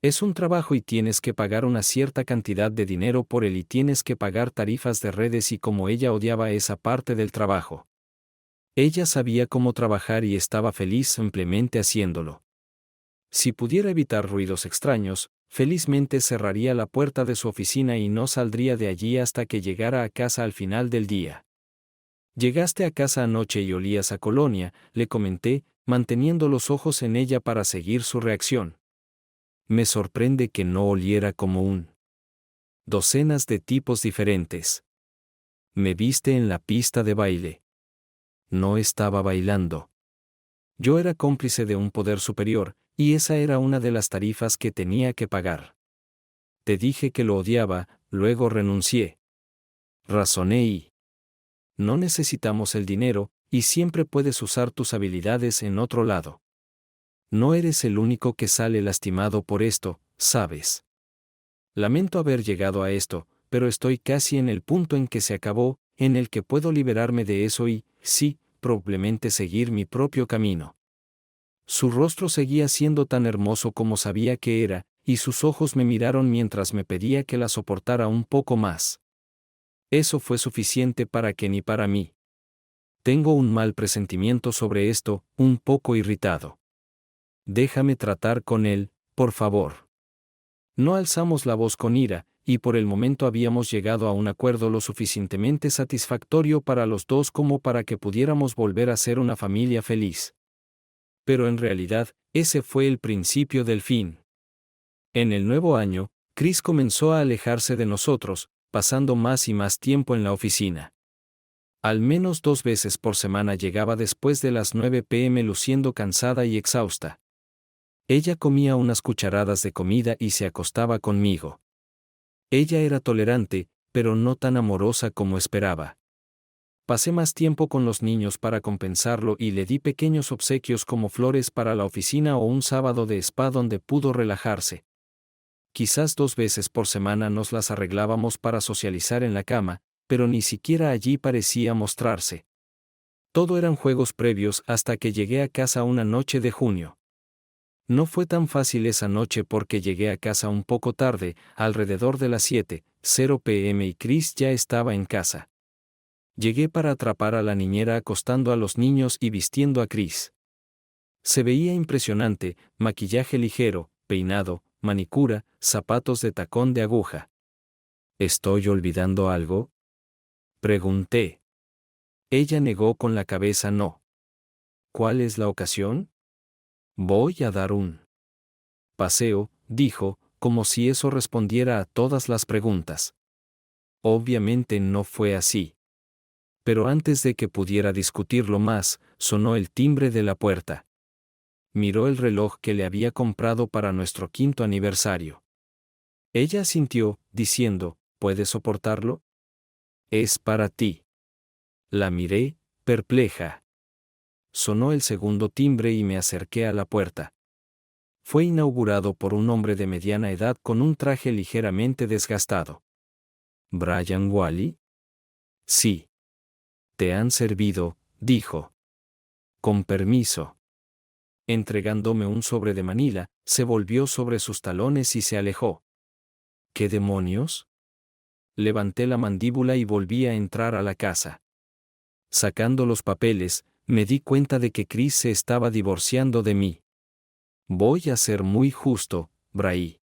Es un trabajo y tienes que pagar una cierta cantidad de dinero por él y tienes que pagar tarifas de redes y como ella odiaba esa parte del trabajo. Ella sabía cómo trabajar y estaba feliz simplemente haciéndolo. Si pudiera evitar ruidos extraños, felizmente cerraría la puerta de su oficina y no saldría de allí hasta que llegara a casa al final del día. Llegaste a casa anoche y olías a colonia, le comenté, manteniendo los ojos en ella para seguir su reacción. Me sorprende que no oliera como docenas de tipos diferentes. Me viste en la pista de baile. No estaba bailando. Yo era cómplice de un poder superior, y esa era una de las tarifas que tenía que pagar. Te dije que lo odiaba, luego renuncié. Razoné y... No necesitamos el dinero, y siempre puedes usar tus habilidades en otro lado. No eres el único que sale lastimado por esto, ¿sabes? Lamento haber llegado a esto, pero estoy casi en el punto en que se acabó, en el que puedo liberarme de eso y, sí, probablemente seguir mi propio camino. Su rostro seguía siendo tan hermoso como sabía que era, y sus ojos me miraron mientras me pedía que la soportara un poco más. Eso fue suficiente para que ni para mí. Tengo un mal presentimiento sobre esto, un poco irritado. Déjame tratar con él, por favor. No alzamos la voz con ira, y por el momento habíamos llegado a un acuerdo lo suficientemente satisfactorio para los dos como para que pudiéramos volver a ser una familia feliz. Pero en realidad, ese fue el principio del fin. En el nuevo año, Chris comenzó a alejarse de nosotros, pasando más y más tiempo en la oficina. Al menos 2 veces por semana llegaba después de las 9 p.m. luciendo cansada y exhausta. Ella comía unas cucharadas de comida y se acostaba conmigo. Ella era tolerante, pero no tan amorosa como esperaba. Pasé más tiempo con los niños para compensarlo y le di pequeños obsequios como flores para la oficina o un sábado de spa donde pudo relajarse. Quizás 2 veces por semana nos las arreglábamos para socializar en la cama, pero ni siquiera allí parecía mostrarse. Todo eran juegos previos hasta que llegué a casa una noche de junio. No fue tan fácil esa noche porque llegué a casa un poco tarde, alrededor de las 7:00 p.m. y Chris ya estaba en casa. Llegué para atrapar a la niñera acostando a los niños y vistiendo a Chris. Se veía impresionante, maquillaje ligero, peinado, manicura, zapatos de tacón de aguja. ¿Estoy olvidando algo?, pregunté. Ella negó con la cabeza no. ¿Cuál es la ocasión? Voy a dar un paseo, dijo, como si eso respondiera a todas las preguntas. Obviamente no fue así. Pero antes de que pudiera discutirlo más, sonó el timbre de la puerta. Miró el reloj que le había comprado para nuestro 5º aniversario. Ella asintió, diciendo, ¿puedes soportarlo? Es para ti. La miré, perpleja. Sonó el segundo timbre y me acerqué a la puerta. Fue inaugurado por un hombre de mediana edad con un traje ligeramente desgastado. ¿Brian Wally? Sí. Te han servido, dijo. Con permiso. Entregándome un sobre de Manila, se volvió sobre sus talones y se alejó. ¿Qué demonios? Levanté la mandíbula y volví a entrar a la casa. Sacando los papeles, me di cuenta de que Chris se estaba divorciando de mí. Voy a ser muy justo, Bray.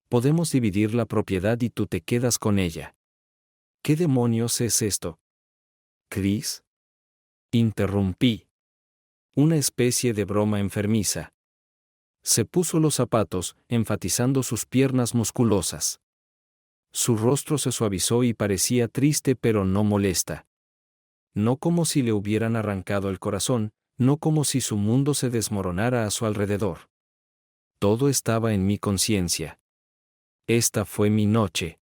Podemos dividir la propiedad y tú te quedas con ella. ¿Qué demonios es esto? ¿Chris? Interrumpí. Una especie de broma enfermiza. Se puso los zapatos, enfatizando sus piernas musculosas. Su rostro se suavizó y parecía triste pero no molesta. No como si le hubieran arrancado el corazón, no como si su mundo se desmoronara a su alrededor. Todo estaba en mi conciencia. Esta fue mi noche.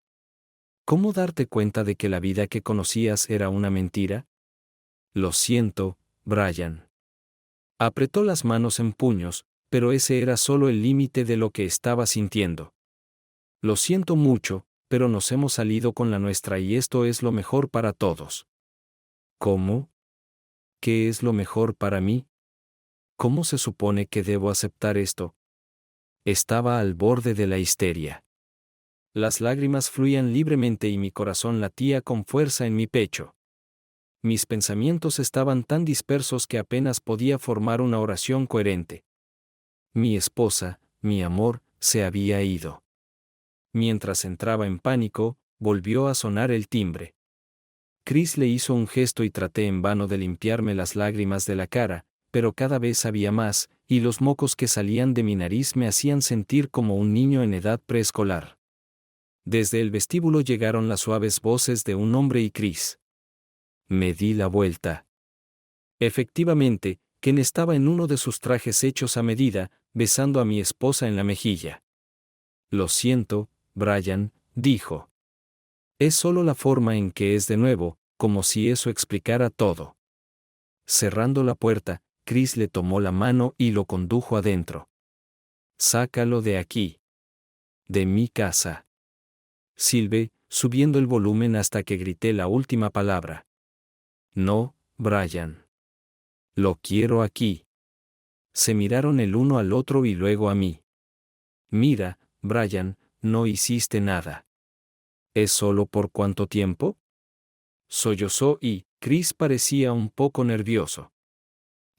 ¿Cómo darte cuenta de que la vida que conocías era una mentira? Lo siento, Brian. Apretó las manos en puños, pero ese era solo el límite de lo que estaba sintiendo. Lo siento mucho, pero nos hemos salido con la nuestra y esto es lo mejor para todos. ¿Cómo? ¿Qué es lo mejor para mí? ¿Cómo se supone que debo aceptar esto? Estaba al borde de la histeria. Las lágrimas fluían libremente y mi corazón latía con fuerza en mi pecho. Mis pensamientos estaban tan dispersos que apenas podía formar una oración coherente. Mi esposa, mi amor, se había ido. Mientras entraba en pánico, volvió a sonar el timbre. Chris le hizo un gesto y traté en vano de limpiarme las lágrimas de la cara, pero cada vez había más, y los mocos que salían de mi nariz me hacían sentir como un niño en edad preescolar. Desde el vestíbulo llegaron las suaves voces de un hombre y Chris. Me di la vuelta. Efectivamente, Ken estaba en uno de sus trajes hechos a medida, besando a mi esposa en la mejilla. Lo siento, Brian, dijo. Es solo la forma en que es de nuevo, como si eso explicara todo. Cerrando la puerta, Chris le tomó la mano y lo condujo adentro. Sácalo de aquí. De mi casa. Silbé, subiendo el volumen hasta que grité la última palabra. No, Brian. Lo quiero aquí. Se miraron el uno al otro y luego a mí. Mira, Brian, no hiciste nada. ¿Es solo por cuánto tiempo? Sollozó y Chris parecía un poco nervioso.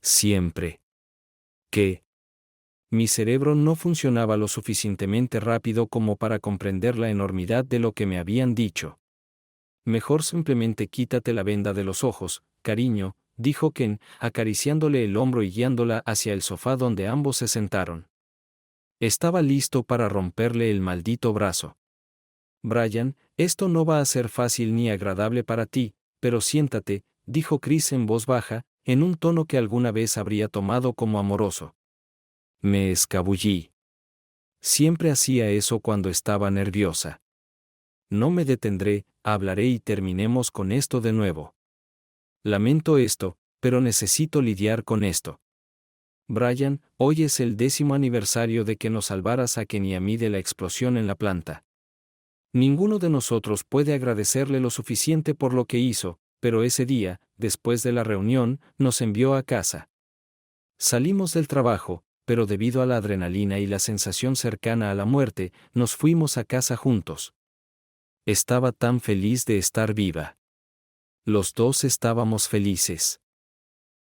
Siempre. ¿Qué? Mi cerebro no funcionaba lo suficientemente rápido como para comprender la enormidad de lo que me habían dicho. Mejor simplemente quítate la venda de los ojos, cariño, dijo Ken, acariciándole el hombro y guiándola hacia el sofá donde ambos se sentaron. Estaba listo para romperle el maldito brazo. Brian, esto no va a ser fácil ni agradable para ti, pero siéntate, dijo Chris en voz baja, en un tono que alguna vez habría tomado como amoroso. Me escabullí. Siempre hacía eso cuando estaba nerviosa. No me detendré, hablaré y terminemos con esto de nuevo. Lamento esto, pero necesito lidiar con esto. Brian, hoy es el 10º aniversario de que nos salvaras a Ken y a mí de la explosión en la planta. Ninguno de nosotros puede agradecerle lo suficiente por lo que hizo, pero ese día, después de la reunión, nos envió a casa. Salimos del trabajo, pero debido a la adrenalina y la sensación cercana a la muerte, nos fuimos a casa juntos. Estaba tan feliz de estar viva. Los dos estábamos felices.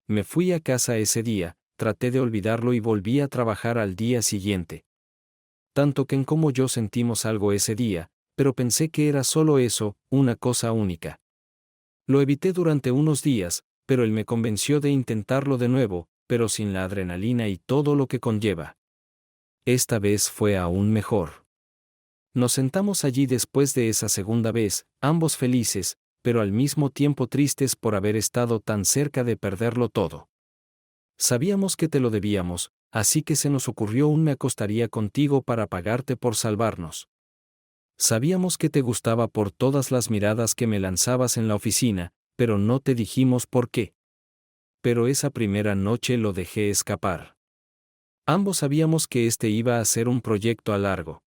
Me fui a casa ese día, traté de olvidarlo y volví a trabajar al día siguiente. Tanto Ken como yo sentimos algo ese día, pero pensé que era solo eso, una cosa única. Lo evité durante unos días, pero él me convenció de intentarlo de nuevo, pero sin la adrenalina y todo lo que conlleva. Esta vez fue aún mejor. Nos sentamos allí después de esa segunda vez, ambos felices, pero al mismo tiempo tristes por haber estado tan cerca de perderlo todo. Sabíamos que te lo debíamos, así que se nos ocurrió un me acostaría contigo para pagarte por salvarnos. Sabíamos que te gustaba por todas las miradas que me lanzabas en la oficina, pero no te dijimos por qué. Pero esa primera noche lo dejé escapar. Ambos sabíamos que este iba a ser un proyecto a largo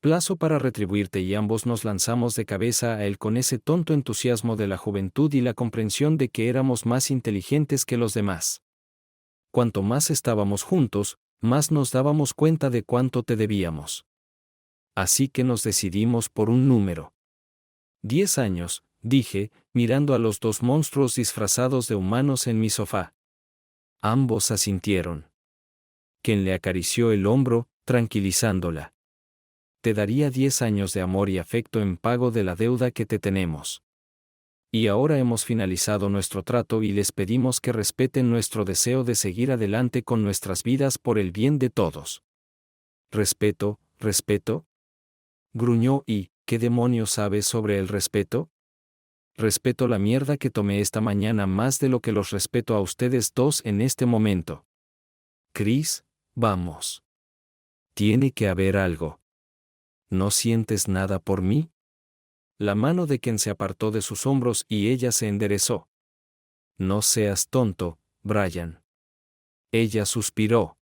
plazo para retribuirte y ambos nos lanzamos de cabeza a él con ese tonto entusiasmo de la juventud y la comprensión de que éramos más inteligentes que los demás. Cuanto más estábamos juntos, más nos dábamos cuenta de cuánto te debíamos. Así que nos decidimos por un número. 10 años, dije, mirando a los dos monstruos disfrazados de humanos en mi sofá. Ambos asintieron. Ken le acarició el hombro, tranquilizándola. Te daría 10 años de amor y afecto en pago de la deuda que te tenemos. Y ahora hemos finalizado nuestro trato y les pedimos que respeten nuestro deseo de seguir adelante con nuestras vidas por el bien de todos. ¿Respeto, respeto? Gruñó y, ¿qué demonios sabes sobre el respeto? Respeto la mierda que tomé esta mañana más de lo que los respeto a ustedes dos en este momento. Chris, vamos. Tiene que haber algo. ¿No sientes nada por mí? La mano de Ken se apartó de sus hombros y ella se enderezó. No seas tonto, Brian. Ella suspiró.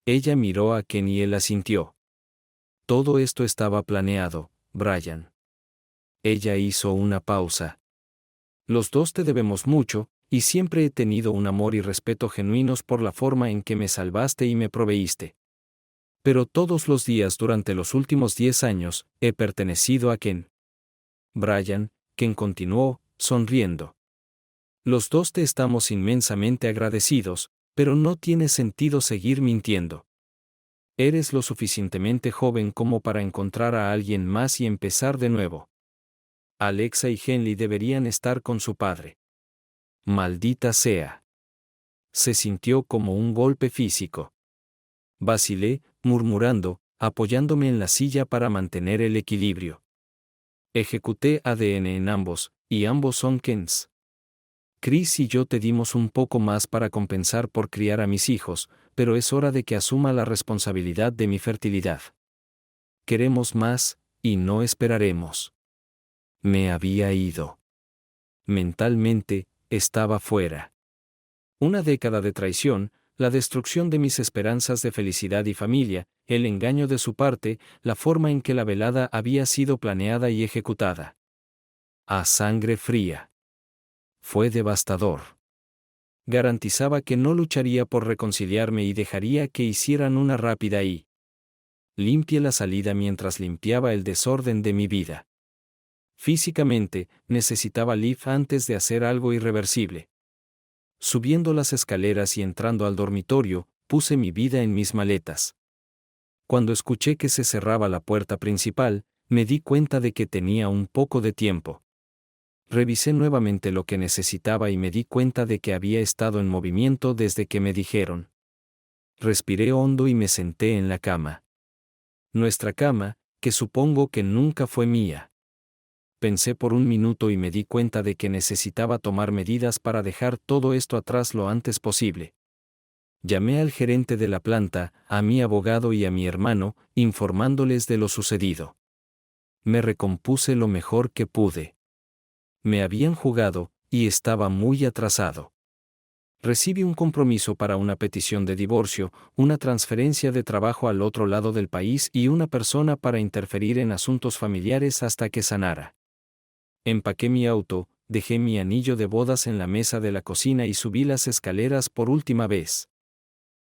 Ella miró a Ken y él asintió. Todo esto estaba planeado, Brian. Ella hizo una pausa. Los dos te debemos mucho, y siempre he tenido un amor y respeto genuinos por la forma en que me salvaste y me proveíste. Pero todos los días durante los últimos 10 años, he pertenecido a Ken. Brian, Ken continuó, sonriendo. Los dos te estamos inmensamente agradecidos, pero no tiene sentido seguir mintiendo. Eres lo suficientemente joven como para encontrar a alguien más y empezar de nuevo. Alexa y Henley deberían estar con su padre. Maldita sea. Se sintió como un golpe físico. Vacilé, murmurando, apoyándome en la silla para mantener el equilibrio. Ejecuté ADN en ambos, y ambos son Kens. Chris y yo te dimos un poco más para compensar por criar a mis hijos, pero es hora de que asuma la responsabilidad de mi fertilidad. Queremos más, y no esperaremos. Me había ido. Mentalmente, estaba fuera. Una década de traición, la destrucción de mis esperanzas de felicidad y familia, el engaño de su parte, la forma en que la velada había sido planeada y ejecutada. A sangre fría. Fue devastador. Garantizaba que no lucharía por reconciliarme y dejaría que hicieran una rápida y limpie la salida mientras limpiaba el desorden de mi vida. Físicamente, necesitaba Liv antes de hacer algo irreversible. Subiendo las escaleras y entrando al dormitorio, puse mi vida en mis maletas. Cuando escuché que se cerraba la puerta principal, me di cuenta de que tenía un poco de tiempo. Revisé nuevamente lo que necesitaba y me di cuenta de que había estado en movimiento desde que me dijeron. Respiré hondo y me senté en la cama. Nuestra cama, que supongo que nunca fue mía. Pensé por un minuto y me di cuenta de que necesitaba tomar medidas para dejar todo esto atrás lo antes posible. Llamé al gerente de la planta, a mi abogado y a mi hermano, informándoles de lo sucedido. Me recompuse lo mejor que pude. Me habían jugado, y estaba muy atrasado. Recibí un compromiso para una petición de divorcio, una transferencia de trabajo al otro lado del país y una persona para interferir en asuntos familiares hasta que sanara. Empaqué mi auto, dejé mi anillo de bodas en la mesa de la cocina y subí las escaleras por última vez.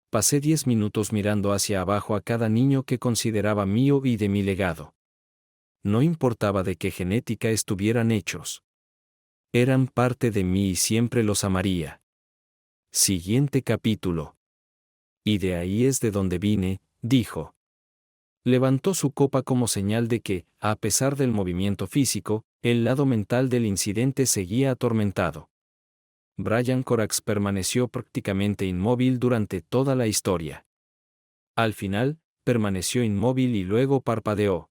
Pasé 10 minutos mirando hacia abajo a cada niño que consideraba mío y de mi legado. No importaba de qué genética estuvieran hechos. Eran parte de mí y siempre los amaría. Siguiente capítulo. Y de ahí es de donde vine, dijo. Levantó su copa como señal de que, a pesar del movimiento físico, el lado mental del incidente seguía atormentado. Brian Corax permaneció prácticamente inmóvil durante toda la historia. Al final, permaneció inmóvil y luego parpadeó.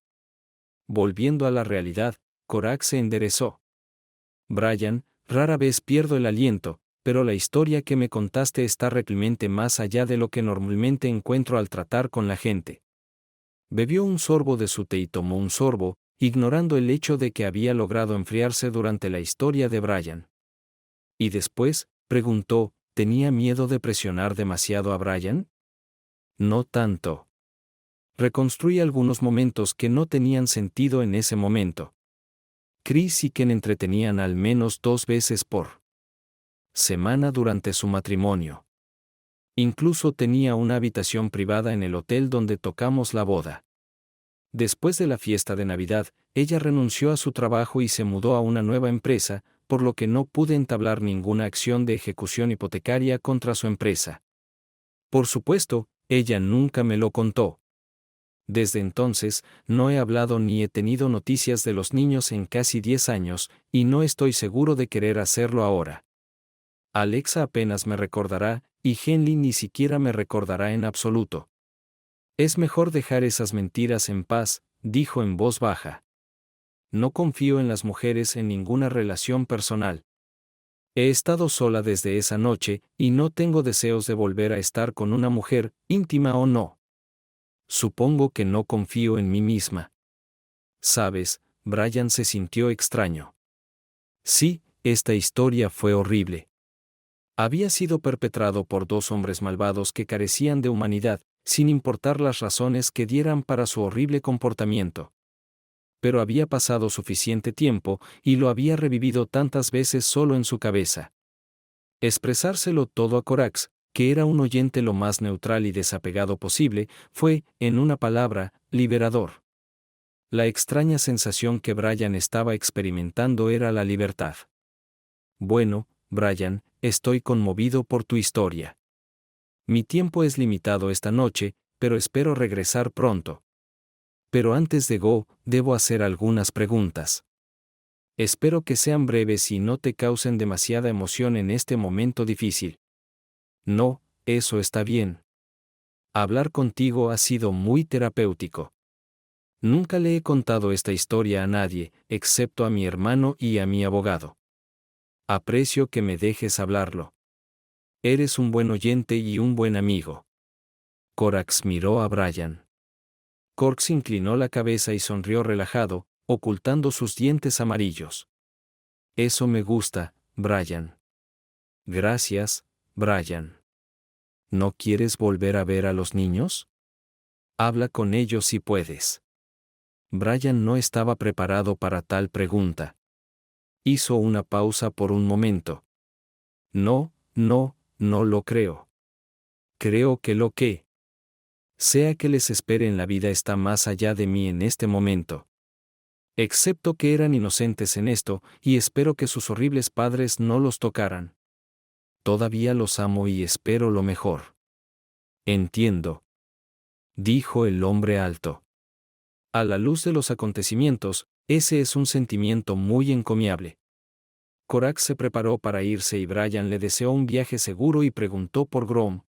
Volviendo a la realidad, Corax se enderezó. Brian, rara vez pierdo el aliento, pero la historia que me contaste está realmente más allá de lo que normalmente encuentro al tratar con la gente. Bebió un sorbo de su té y tomó un sorbo, ignorando el hecho de que había logrado enfriarse durante la historia de Brian. Y después, preguntó, ¿tenía miedo de presionar demasiado a Brian? No tanto. Reconstruí algunos momentos que no tenían sentido en ese momento. Chris y Ken entretenían al menos 2 veces por semana durante su matrimonio. Incluso tenía una habitación privada en el hotel donde tocamos la boda. Después de la fiesta de Navidad, ella renunció a su trabajo y se mudó a una nueva empresa, por lo que no pude entablar ninguna acción de ejecución hipotecaria contra su empresa. Por supuesto, ella nunca me lo contó. Desde entonces, no he hablado ni he tenido noticias de los niños en casi 10 años, y no estoy seguro de querer hacerlo ahora. Alexa apenas me recordará, y Henley ni siquiera me recordará en absoluto. Es mejor dejar esas mentiras en paz, dijo en voz baja. No confío en las mujeres en ninguna relación personal. He estado sola desde esa noche, y no tengo deseos de volver a estar con una mujer, íntima o no. Supongo que no confío en mí misma. Sabes, Brian se sintió extraño. Sí, esta historia fue horrible. Había sido perpetrado por 2 hombres malvados que carecían de humanidad, sin importar las razones que dieran para su horrible comportamiento. pero había pasado suficiente tiempo y lo había revivido tantas veces solo en su cabeza. Expresárselo todo a Corax, que era un oyente lo más neutral y desapegado posible, fue, en una palabra, liberador. La extraña sensación que Brian estaba experimentando era la libertad. Bueno, Brian, estoy conmovido por tu historia. Mi tiempo es limitado esta noche, pero espero regresar pronto. Pero antes de debo hacer algunas preguntas. Espero que sean breves y no te causen demasiada emoción en este momento difícil. No, eso está bien. Hablar contigo ha sido muy terapéutico. Nunca le he contado esta historia a nadie, excepto a mi hermano y a mi abogado. Aprecio que me dejes hablarlo. Eres un buen oyente y un buen amigo. Corax miró a Brian. Corax inclinó la cabeza y sonrió relajado, ocultando sus dientes amarillos. Eso me gusta, Brian. Gracias, Brian. ¿No quieres volver a ver a los niños? Habla con ellos si puedes. Brian no estaba preparado para tal pregunta. Hizo una pausa por un momento. No lo creo. Creo que lo que sea que les espere en la vida está más allá de mí en este momento. Excepto que eran inocentes en esto, y espero que sus horribles padres no los tocaran. Todavía los amo y espero lo mejor. Entiendo, dijo el hombre alto. A la luz de los acontecimientos, ese es un sentimiento muy encomiable. Corax se preparó para irse y Brian le deseó un viaje seguro y preguntó por Grom.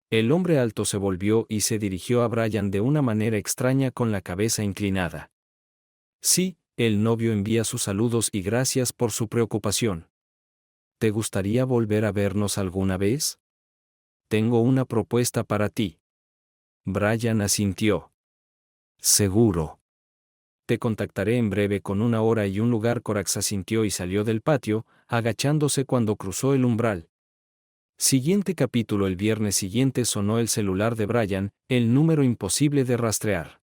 El hombre alto se volvió y se dirigió a Brian de una manera extraña con la cabeza inclinada. Sí, el novio envía sus saludos y gracias por su preocupación. ¿Te gustaría volver a vernos alguna vez? Tengo una propuesta para ti. Brian asintió. Seguro. Te contactaré en breve con una hora y un lugar. Corax asintió y salió del patio, agachándose cuando cruzó el umbral. Siguiente capítulo. El viernes siguiente sonó el celular de Brian, el número imposible de rastrear.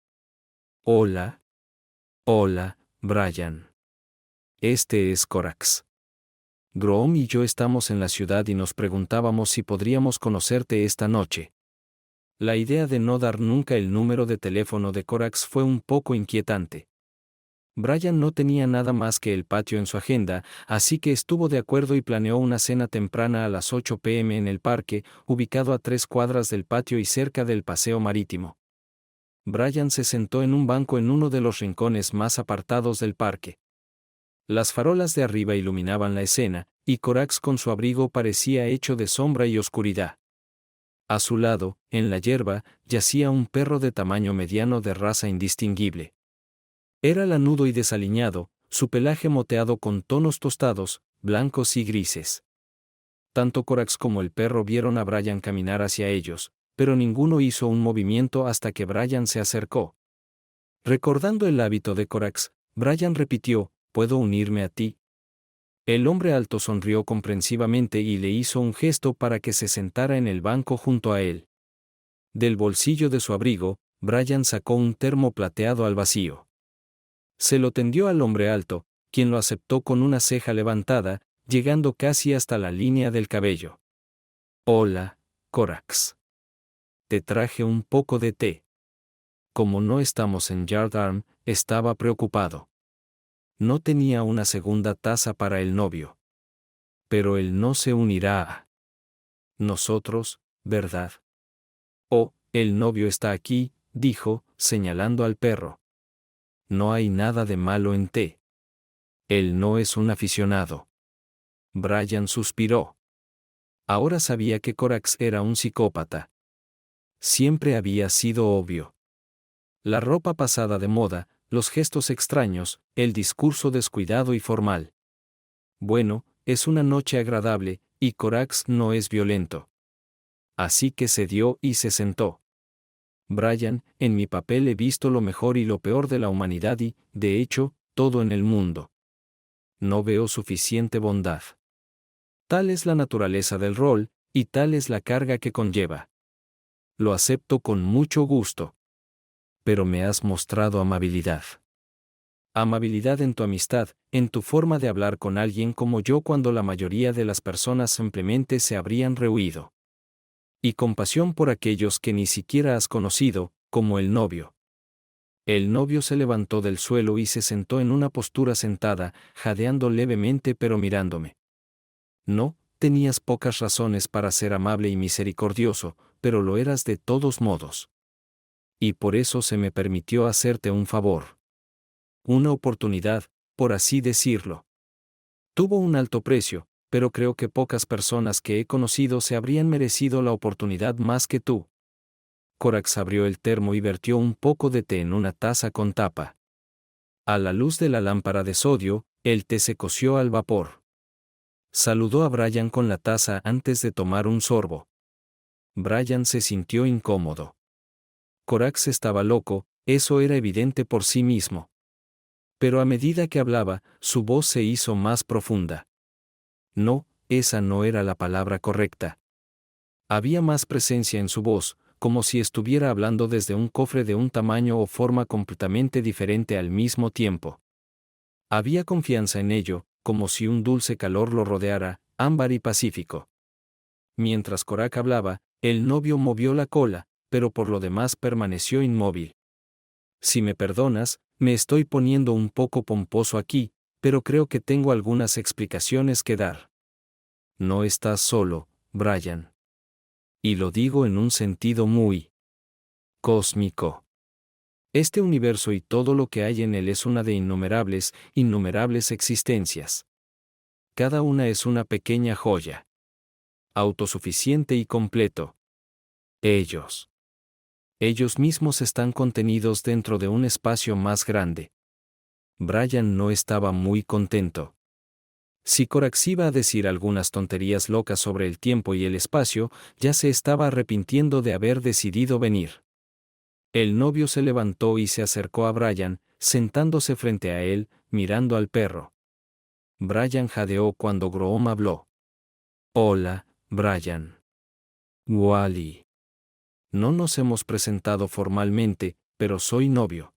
Hola. Hola, Brian. Este es Corax. Grom y yo estamos en la ciudad y nos preguntábamos si podríamos conocerte esta noche. La idea de no dar nunca el número de teléfono de Corax fue un poco inquietante. Brian no tenía nada más que el patio en su agenda, así que estuvo de acuerdo y planeó una cena temprana a las 8 p.m. en el parque, ubicado a 3 cuadras del patio y cerca del paseo marítimo. Brian se sentó en un banco en uno de los rincones más apartados del parque. Las farolas de arriba iluminaban la escena, y Corax con su abrigo parecía hecho de sombra y oscuridad. A su lado, en la hierba, yacía un perro de tamaño mediano de raza indistinguible. Era lanudo y desaliñado, su pelaje moteado con tonos tostados, blancos y grises. Tanto Corax como el perro vieron a Brian caminar hacia ellos, pero ninguno hizo un movimiento hasta que Brian se acercó. Recordando el hábito de Corax, Brian repitió, ¿puedo unirme a ti? El hombre alto sonrió comprensivamente y le hizo un gesto para que se sentara en el banco junto a él. Del bolsillo de su abrigo, Brian sacó un termo plateado al vacío. Se lo tendió al hombre alto, quien lo aceptó con una ceja levantada, llegando casi hasta la línea del cabello. Hola, Corax. Te traje un poco de té. Como no estamos en Yardarm, estaba preocupado. No tenía una segunda taza para el novio. Pero él no se unirá a nosotros, ¿verdad? Oh, el novio está aquí, dijo, señalando al perro. No hay nada de malo en té. Él no es un aficionado. Brian suspiró. Ahora sabía que Corax era un psicópata. Siempre había sido obvio. La ropa pasada de moda, los gestos extraños, el discurso descuidado y formal. Bueno, es una noche agradable, y Corax no es violento. Así que cedió y se sentó. Brian, en mi papel he visto lo mejor y lo peor de la humanidad y, de hecho, todo en el mundo. No veo suficiente bondad. Tal es la naturaleza del rol, y tal es la carga que conlleva. Lo acepto con mucho gusto. Pero me has mostrado amabilidad. Amabilidad en tu amistad, en tu forma de hablar con alguien como yo cuando la mayoría de las personas simplemente se habrían rehuido. Y compasión por aquellos que ni siquiera has conocido, como el novio. El novio se levantó del suelo y se sentó en una postura sentada, jadeando levemente pero mirándome. No, tenías pocas razones para ser amable y misericordioso, pero lo eras de todos modos. Y por eso se me permitió hacerte un favor. Una oportunidad, por así decirlo. Tuvo un alto precio, pero creo que pocas personas que he conocido se habrían merecido la oportunidad más que tú. Corax abrió el termo y vertió un poco de té en una taza con tapa. A la luz de la lámpara de sodio, el té se coció al vapor. Saludó a Brian con la taza antes de tomar un sorbo. Brian se sintió incómodo. Corax estaba loco, eso era evidente por sí mismo. Pero a medida que hablaba, su voz se hizo más profunda. No, esa no era la palabra correcta. Había más presencia en su voz, como si estuviera hablando desde un cofre de un tamaño o forma completamente diferente al mismo tiempo. Había confianza en ello, como si un dulce calor lo rodeara, ámbar y pacífico. Mientras Corac hablaba, el novio movió la cola, pero por lo demás permaneció inmóvil. Si me perdonas, me estoy poniendo un poco pomposo aquí, pero creo que tengo algunas explicaciones que dar. No estás solo, Brian. Y lo digo en un sentido muy cósmico. Este universo y todo lo que hay en él es una de innumerables, innumerables existencias. Cada una es una pequeña joya. Autosuficiente y completo. Ellos mismos están contenidos dentro de un espacio más grande. Brian no estaba muy contento. Si Corax iba a decir algunas tonterías locas sobre el tiempo y el espacio, ya se estaba arrepintiendo de haber decidido venir. El novio se levantó y se acercó a Brian, sentándose frente a él, mirando al perro. Brian jadeó cuando Groom habló. Hola, Brian. Wally. No nos hemos presentado formalmente, pero soy novio.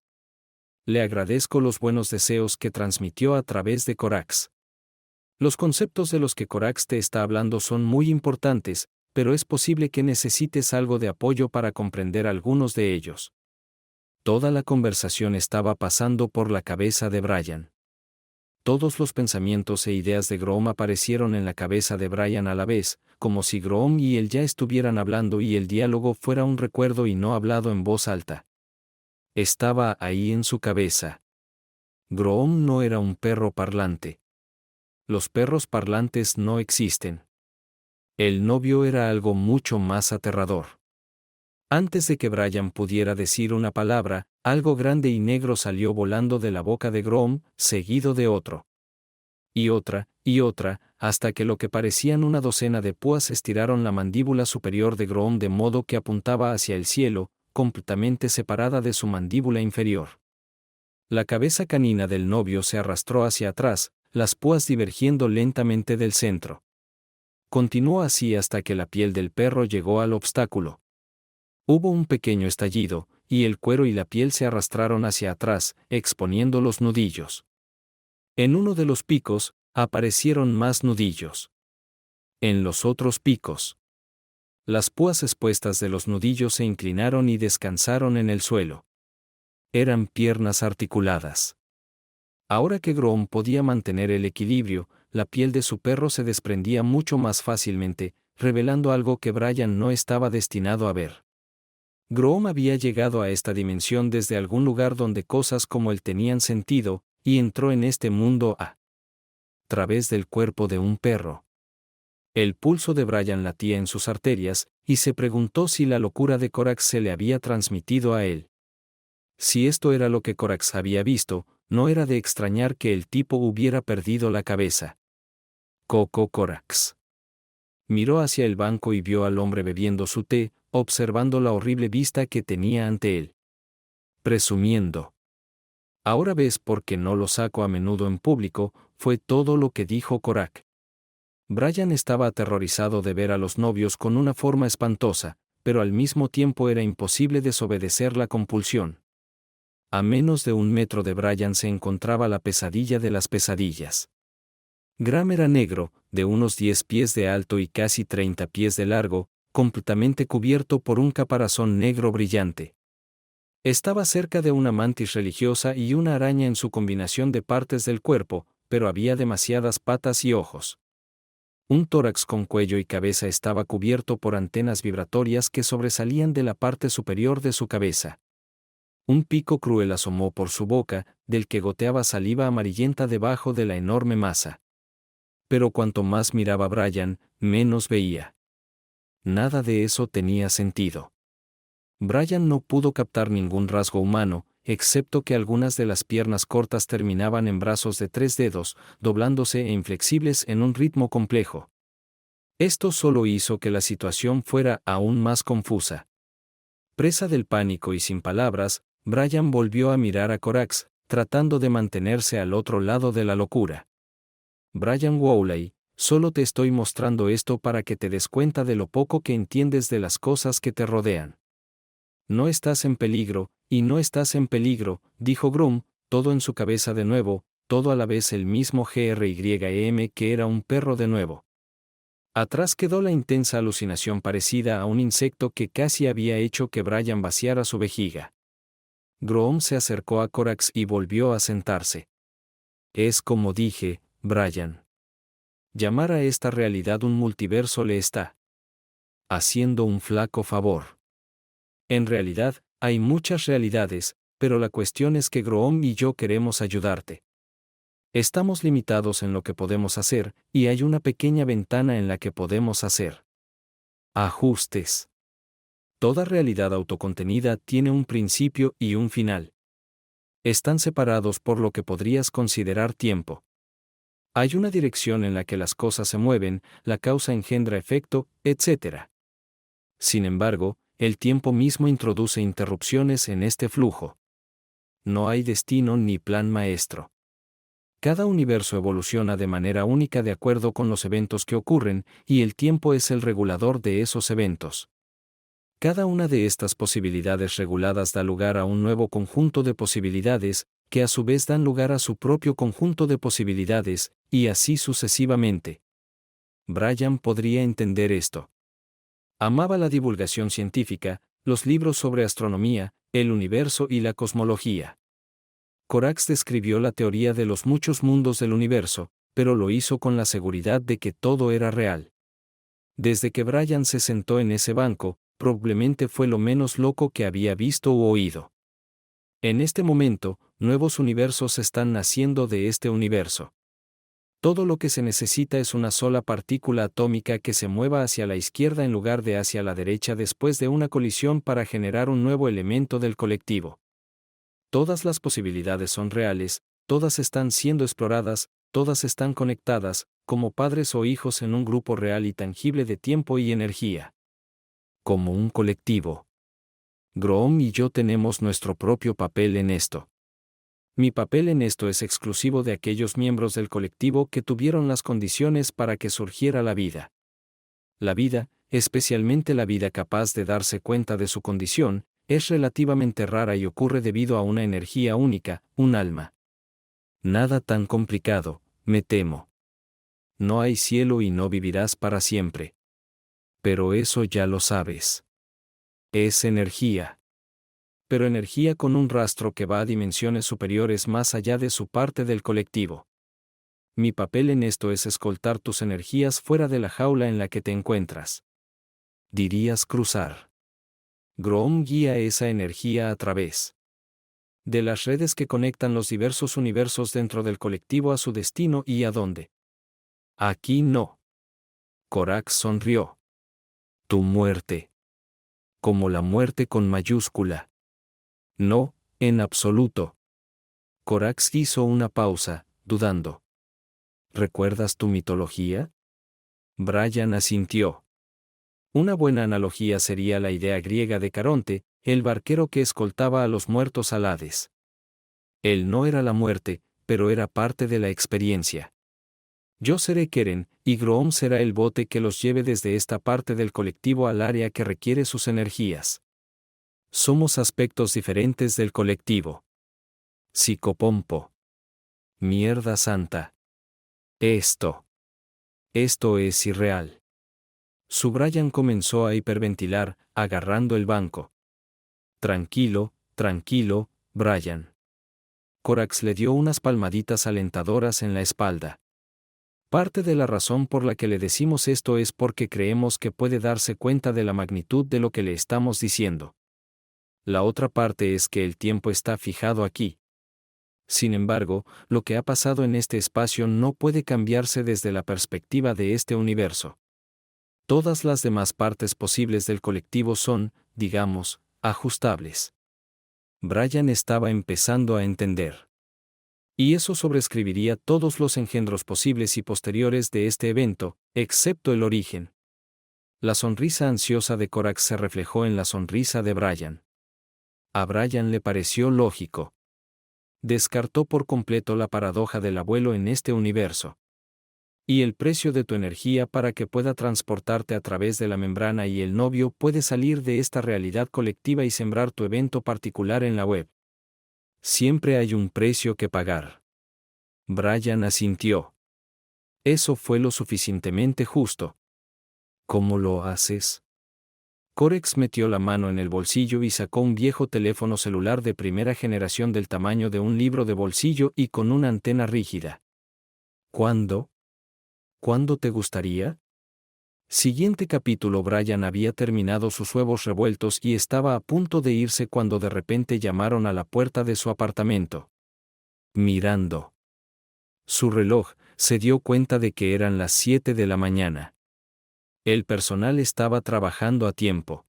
Le agradezco los buenos deseos que transmitió a través de Corax. Los conceptos de los que Corax te está hablando son muy importantes, pero es posible que necesites algo de apoyo para comprender algunos de ellos. Toda la conversación estaba pasando por la cabeza de Brian. Todos los pensamientos e ideas de Groom aparecieron en la cabeza de Brian a la vez, como si Groom y él ya estuvieran hablando y el diálogo fuera un recuerdo y no hablado en voz alta. Estaba ahí en su cabeza. Groom no era un perro parlante. Los perros parlantes no existen. El novio era algo mucho más aterrador. Antes de que Brian pudiera decir una palabra, algo grande y negro salió volando de la boca de Groom, seguido de otro. Y otra, hasta que lo que parecían una docena de púas estiraron la mandíbula superior de Groom de modo que apuntaba hacia el cielo, completamente separada de su mandíbula inferior. La cabeza canina del novio se arrastró hacia atrás, las púas divergiendo lentamente del centro. Continuó así hasta que la piel del perro llegó al obstáculo. Hubo un pequeño estallido, y el cuero y la piel se arrastraron hacia atrás, exponiendo los nudillos. En uno de los picos, aparecieron más nudillos. En los otros picos, las púas expuestas de los nudillos se inclinaron y descansaron en el suelo. Eran piernas articuladas. Ahora que Groom podía mantener el equilibrio, la piel de su perro se desprendía mucho más fácilmente, revelando algo que Brian no estaba destinado a ver. Groom había llegado a esta dimensión desde algún lugar donde cosas como él tenían sentido, y entró en este mundo a través del cuerpo de un perro. El pulso de Brian latía en sus arterias, y se preguntó si la locura de Corax se le había transmitido a él. Si esto era lo que Corax había visto, no era de extrañar que el tipo hubiera perdido la cabeza. Coco Corax. Miró hacia el banco y vio al hombre bebiendo su té, observando la horrible vista que tenía ante él. Presumiendo. Ahora ves por qué no lo saco a menudo en público, fue todo lo que dijo Corac. Brian estaba aterrorizado de ver a los novios con una forma espantosa, pero al mismo tiempo era imposible desobedecer la compulsión. A menos de 1 metro de Brian se encontraba la pesadilla de las pesadillas. Graham era negro, de unos 10 pies de alto y casi 30 pies de largo, completamente cubierto por un caparazón negro brillante. Estaba cerca de una mantis religiosa y una araña en su combinación de partes del cuerpo, pero había demasiadas patas y ojos. Un tórax con cuello y cabeza estaba cubierto por antenas vibratorias que sobresalían de la parte superior de su cabeza. Un pico cruel asomó por su boca, del que goteaba saliva amarillenta debajo de la enorme masa. Pero cuanto más miraba Brian, menos veía. Nada de eso tenía sentido. Brian no pudo captar ningún rasgo humano, excepto que algunas de las piernas cortas terminaban en brazos de 3 dedos, doblándose e inflexibles en un ritmo complejo. Esto solo hizo que la situación fuera aún más confusa. Presa del pánico y sin palabras, Brian volvió a mirar a Corax, tratando de mantenerse al otro lado de la locura. Brian Wowley, solo te estoy mostrando esto para que te des cuenta de lo poco que entiendes de las cosas que te rodean. No estás en peligro, y no estás en peligro, dijo Grum, todo en su cabeza de nuevo, todo a la vez el mismo GRYM que era un perro de nuevo. Atrás quedó la intensa alucinación parecida a un insecto que casi había hecho que Brian vaciara su vejiga. Grom se acercó a Corax y volvió a sentarse. Es como dije, Brian. Llamar a esta realidad un multiverso le está haciendo un flaco favor. En realidad, hay muchas realidades, pero la cuestión es que Groom y yo queremos ayudarte. Estamos limitados en lo que podemos hacer, y hay una pequeña ventana en la que podemos hacer ajustes. Toda realidad autocontenida tiene un principio y un final. Están separados por lo que podrías considerar tiempo. Hay una dirección en la que las cosas se mueven, la causa engendra efecto, etc. Sin embargo, el tiempo mismo introduce interrupciones en este flujo. No hay destino ni plan maestro. Cada universo evoluciona de manera única de acuerdo con los eventos que ocurren, y el tiempo es el regulador de esos eventos. Cada una de estas posibilidades reguladas da lugar a un nuevo conjunto de posibilidades, que a su vez dan lugar a su propio conjunto de posibilidades, y así sucesivamente. Brian podría entender esto. Amaba la divulgación científica, los libros sobre astronomía, el universo y la cosmología. Corax describió la teoría de los muchos mundos del universo, pero lo hizo con la seguridad de que todo era real. Desde que Brian se sentó en ese banco, probablemente fue lo menos loco que había visto u oído. En este momento, nuevos universos están naciendo de este universo. Todo lo que se necesita es una sola partícula atómica que se mueva hacia la izquierda en lugar de hacia la derecha después de una colisión para generar un nuevo elemento del colectivo. Todas las posibilidades son reales, todas están siendo exploradas, todas están conectadas, como padres o hijos en un grupo real y tangible de tiempo y energía. Como un colectivo. Groom y yo tenemos nuestro propio papel en esto. Mi papel en esto es exclusivo de aquellos miembros del colectivo que tuvieron las condiciones para que surgiera la vida. La vida, especialmente la vida capaz de darse cuenta de su condición, es relativamente rara y ocurre debido a una energía única, un alma. Nada tan complicado, me temo. No hay cielo y no vivirás para siempre. Pero eso ya lo sabes. Es energía. Pero energía con un rastro que va a dimensiones superiores más allá de su parte del colectivo. Mi papel en esto es escoltar tus energías fuera de la jaula en la que te encuentras. Dirías cruzar. Groom guía esa energía a través de las redes que conectan los diversos universos dentro del colectivo a su destino y a dónde. Aquí no. Corax sonrió. Tu muerte. Como la muerte con mayúscula. No, en absoluto. Corax hizo una pausa, dudando. ¿Recuerdas tu mitología? Brian asintió. Una buena analogía sería la idea griega de Caronte, el barquero que escoltaba a los muertos al Hades. Él no era la muerte, pero era parte de la experiencia. Yo seré Keren, y Groom será el bote que los lleve desde esta parte del colectivo al área que requiere sus energías. Somos aspectos diferentes del colectivo. Psicopompo. Mierda santa. Esto es irreal. Su Brian comenzó a hiperventilar, agarrando el banco. Tranquilo, tranquilo, Brian. Corax le dio unas palmaditas alentadoras en la espalda. Parte de la razón por la que le decimos esto es porque creemos que puede darse cuenta de la magnitud de lo que le estamos diciendo. La otra parte es que el tiempo está fijado aquí. Sin embargo, lo que ha pasado en este espacio no puede cambiarse desde la perspectiva de este universo. Todas las demás partes posibles del colectivo son, digamos, ajustables. Brian estaba empezando a entender. Y eso sobreescribiría todos los engendros posibles y posteriores de este evento, excepto el origen. La sonrisa ansiosa de Corax se reflejó en la sonrisa de Brian. A Brian le pareció lógico. Descartó por completo la paradoja del abuelo en este universo. Y el precio de tu energía para que pueda transportarte a través de la membrana y el novio puede salir de esta realidad colectiva y sembrar tu evento particular en la web. Siempre hay un precio que pagar. Brian asintió. Eso fue lo suficientemente justo. ¿Cómo lo haces? Corax metió la mano en el bolsillo y sacó un viejo teléfono celular de primera generación del tamaño de un libro de bolsillo y con una antena rígida. ¿Cuándo? ¿Cuándo te gustaría? Siguiente capítulo. Brian había terminado sus huevos revueltos y estaba a punto de irse cuando de repente llamaron a la puerta de su apartamento. Mirando su reloj, se dio cuenta de que eran las 7 de la mañana. El personal estaba trabajando a tiempo.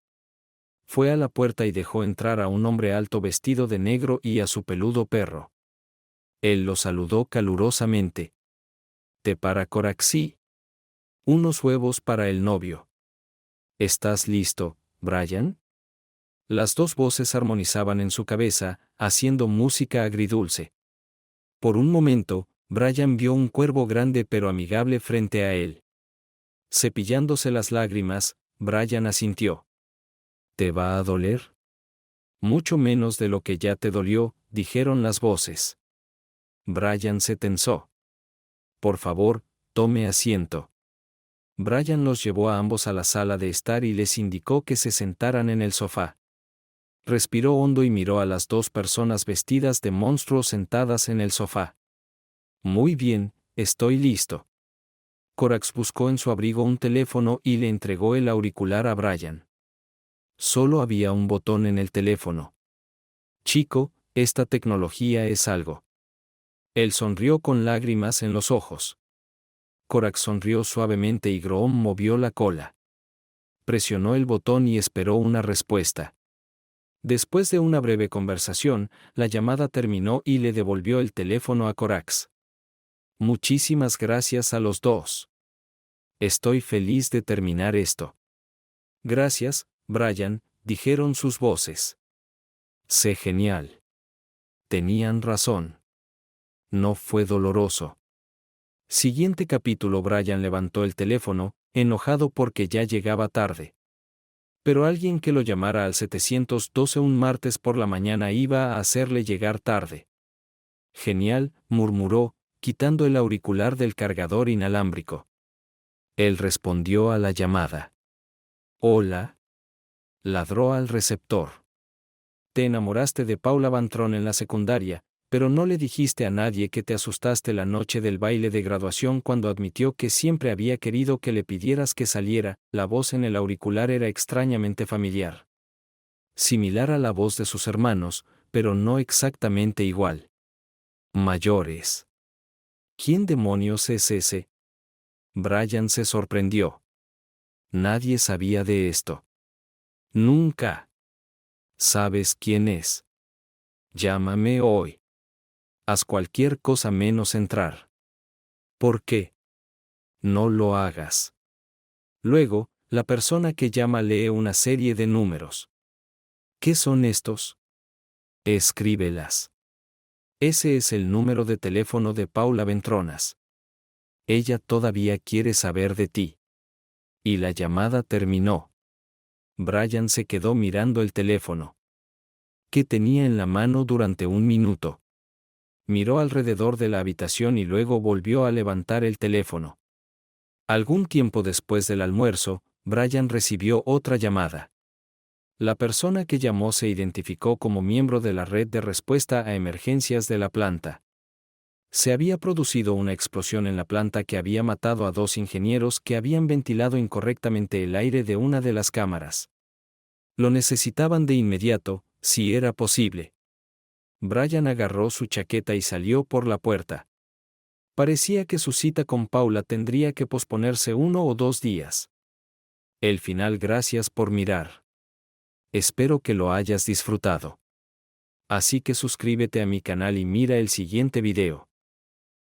Fue a la puerta y dejó entrar a un hombre alto vestido de negro y a su peludo perro. Él lo saludó calurosamente. ¿Té para Coraxi? Unos huevos para el novio. ¿Estás listo, Brian? Las dos voces armonizaban en su cabeza, haciendo música agridulce. Por un momento, Brian vio un cuervo grande pero amigable frente a él. Cepillándose las lágrimas, Brian asintió. ¿Te va a doler? Mucho menos de lo que ya te dolió, dijeron las voces. Brian se tensó. Por favor, tome asiento. Brian los llevó a ambos a la sala de estar y les indicó que se sentaran en el sofá. Respiró hondo y miró a las dos personas vestidas de monstruos sentadas en el sofá. Muy bien, estoy listo. Corax buscó en su abrigo un teléfono y le entregó el auricular a Brian. Solo había un botón en el teléfono. Chico, esta tecnología es algo. Él sonrió con lágrimas en los ojos. Corax sonrió suavemente y Groom movió la cola. Presionó el botón y esperó una respuesta. Después de una breve conversación, la llamada terminó y le devolvió el teléfono a Corax. Muchísimas gracias a los dos. Estoy feliz de terminar esto. Gracias, Brian, dijeron sus voces. Sé genial. Tenían razón. No fue doloroso. Siguiente capítulo. Brian levantó el teléfono, enojado porque ya llegaba tarde. Pero alguien que lo llamara al 712 un martes por la mañana iba a hacerle llegar tarde. Genial, murmuró, quitando el auricular del cargador inalámbrico. Él respondió a la llamada. Hola. Ladró al receptor. Te enamoraste de Paula Vantron en la secundaria, pero no le dijiste a nadie que te asustaste la noche del baile de graduación cuando admitió que siempre había querido que le pidieras que saliera. La voz en el auricular era extrañamente familiar. Similar a la voz de sus hermanos, pero no exactamente igual. Mayores. ¿Quién demonios es ese? Brian se sorprendió. Nadie sabía de esto. Nunca. ¿Sabes quién es? Llámame hoy. Haz cualquier cosa menos entrar. ¿Por qué? No lo hagas. Luego, la persona que llama lee una serie de números. ¿Qué son estos? Escríbelas. Ese es el número de teléfono de Paula Ventronas. Ella todavía quiere saber de ti. Y la llamada terminó. Brian se quedó mirando el teléfono. Que tenía en la mano durante un minuto. Miró alrededor de la habitación y luego volvió a levantar el teléfono. Algún tiempo después del almuerzo, Brian recibió otra llamada. La persona que llamó se identificó como miembro de la red de respuesta a emergencias de la planta. Se había producido una explosión en la planta que había matado a 2 ingenieros que habían ventilado incorrectamente el aire de una de las cámaras. Lo necesitaban de inmediato, si era posible. Brian agarró su chaqueta y salió por la puerta. Parecía que su cita con Paula tendría que posponerse 1 o 2 días. El final. Gracias por mirar. Espero que lo hayas disfrutado. Así que suscríbete a mi canal y mira el siguiente video.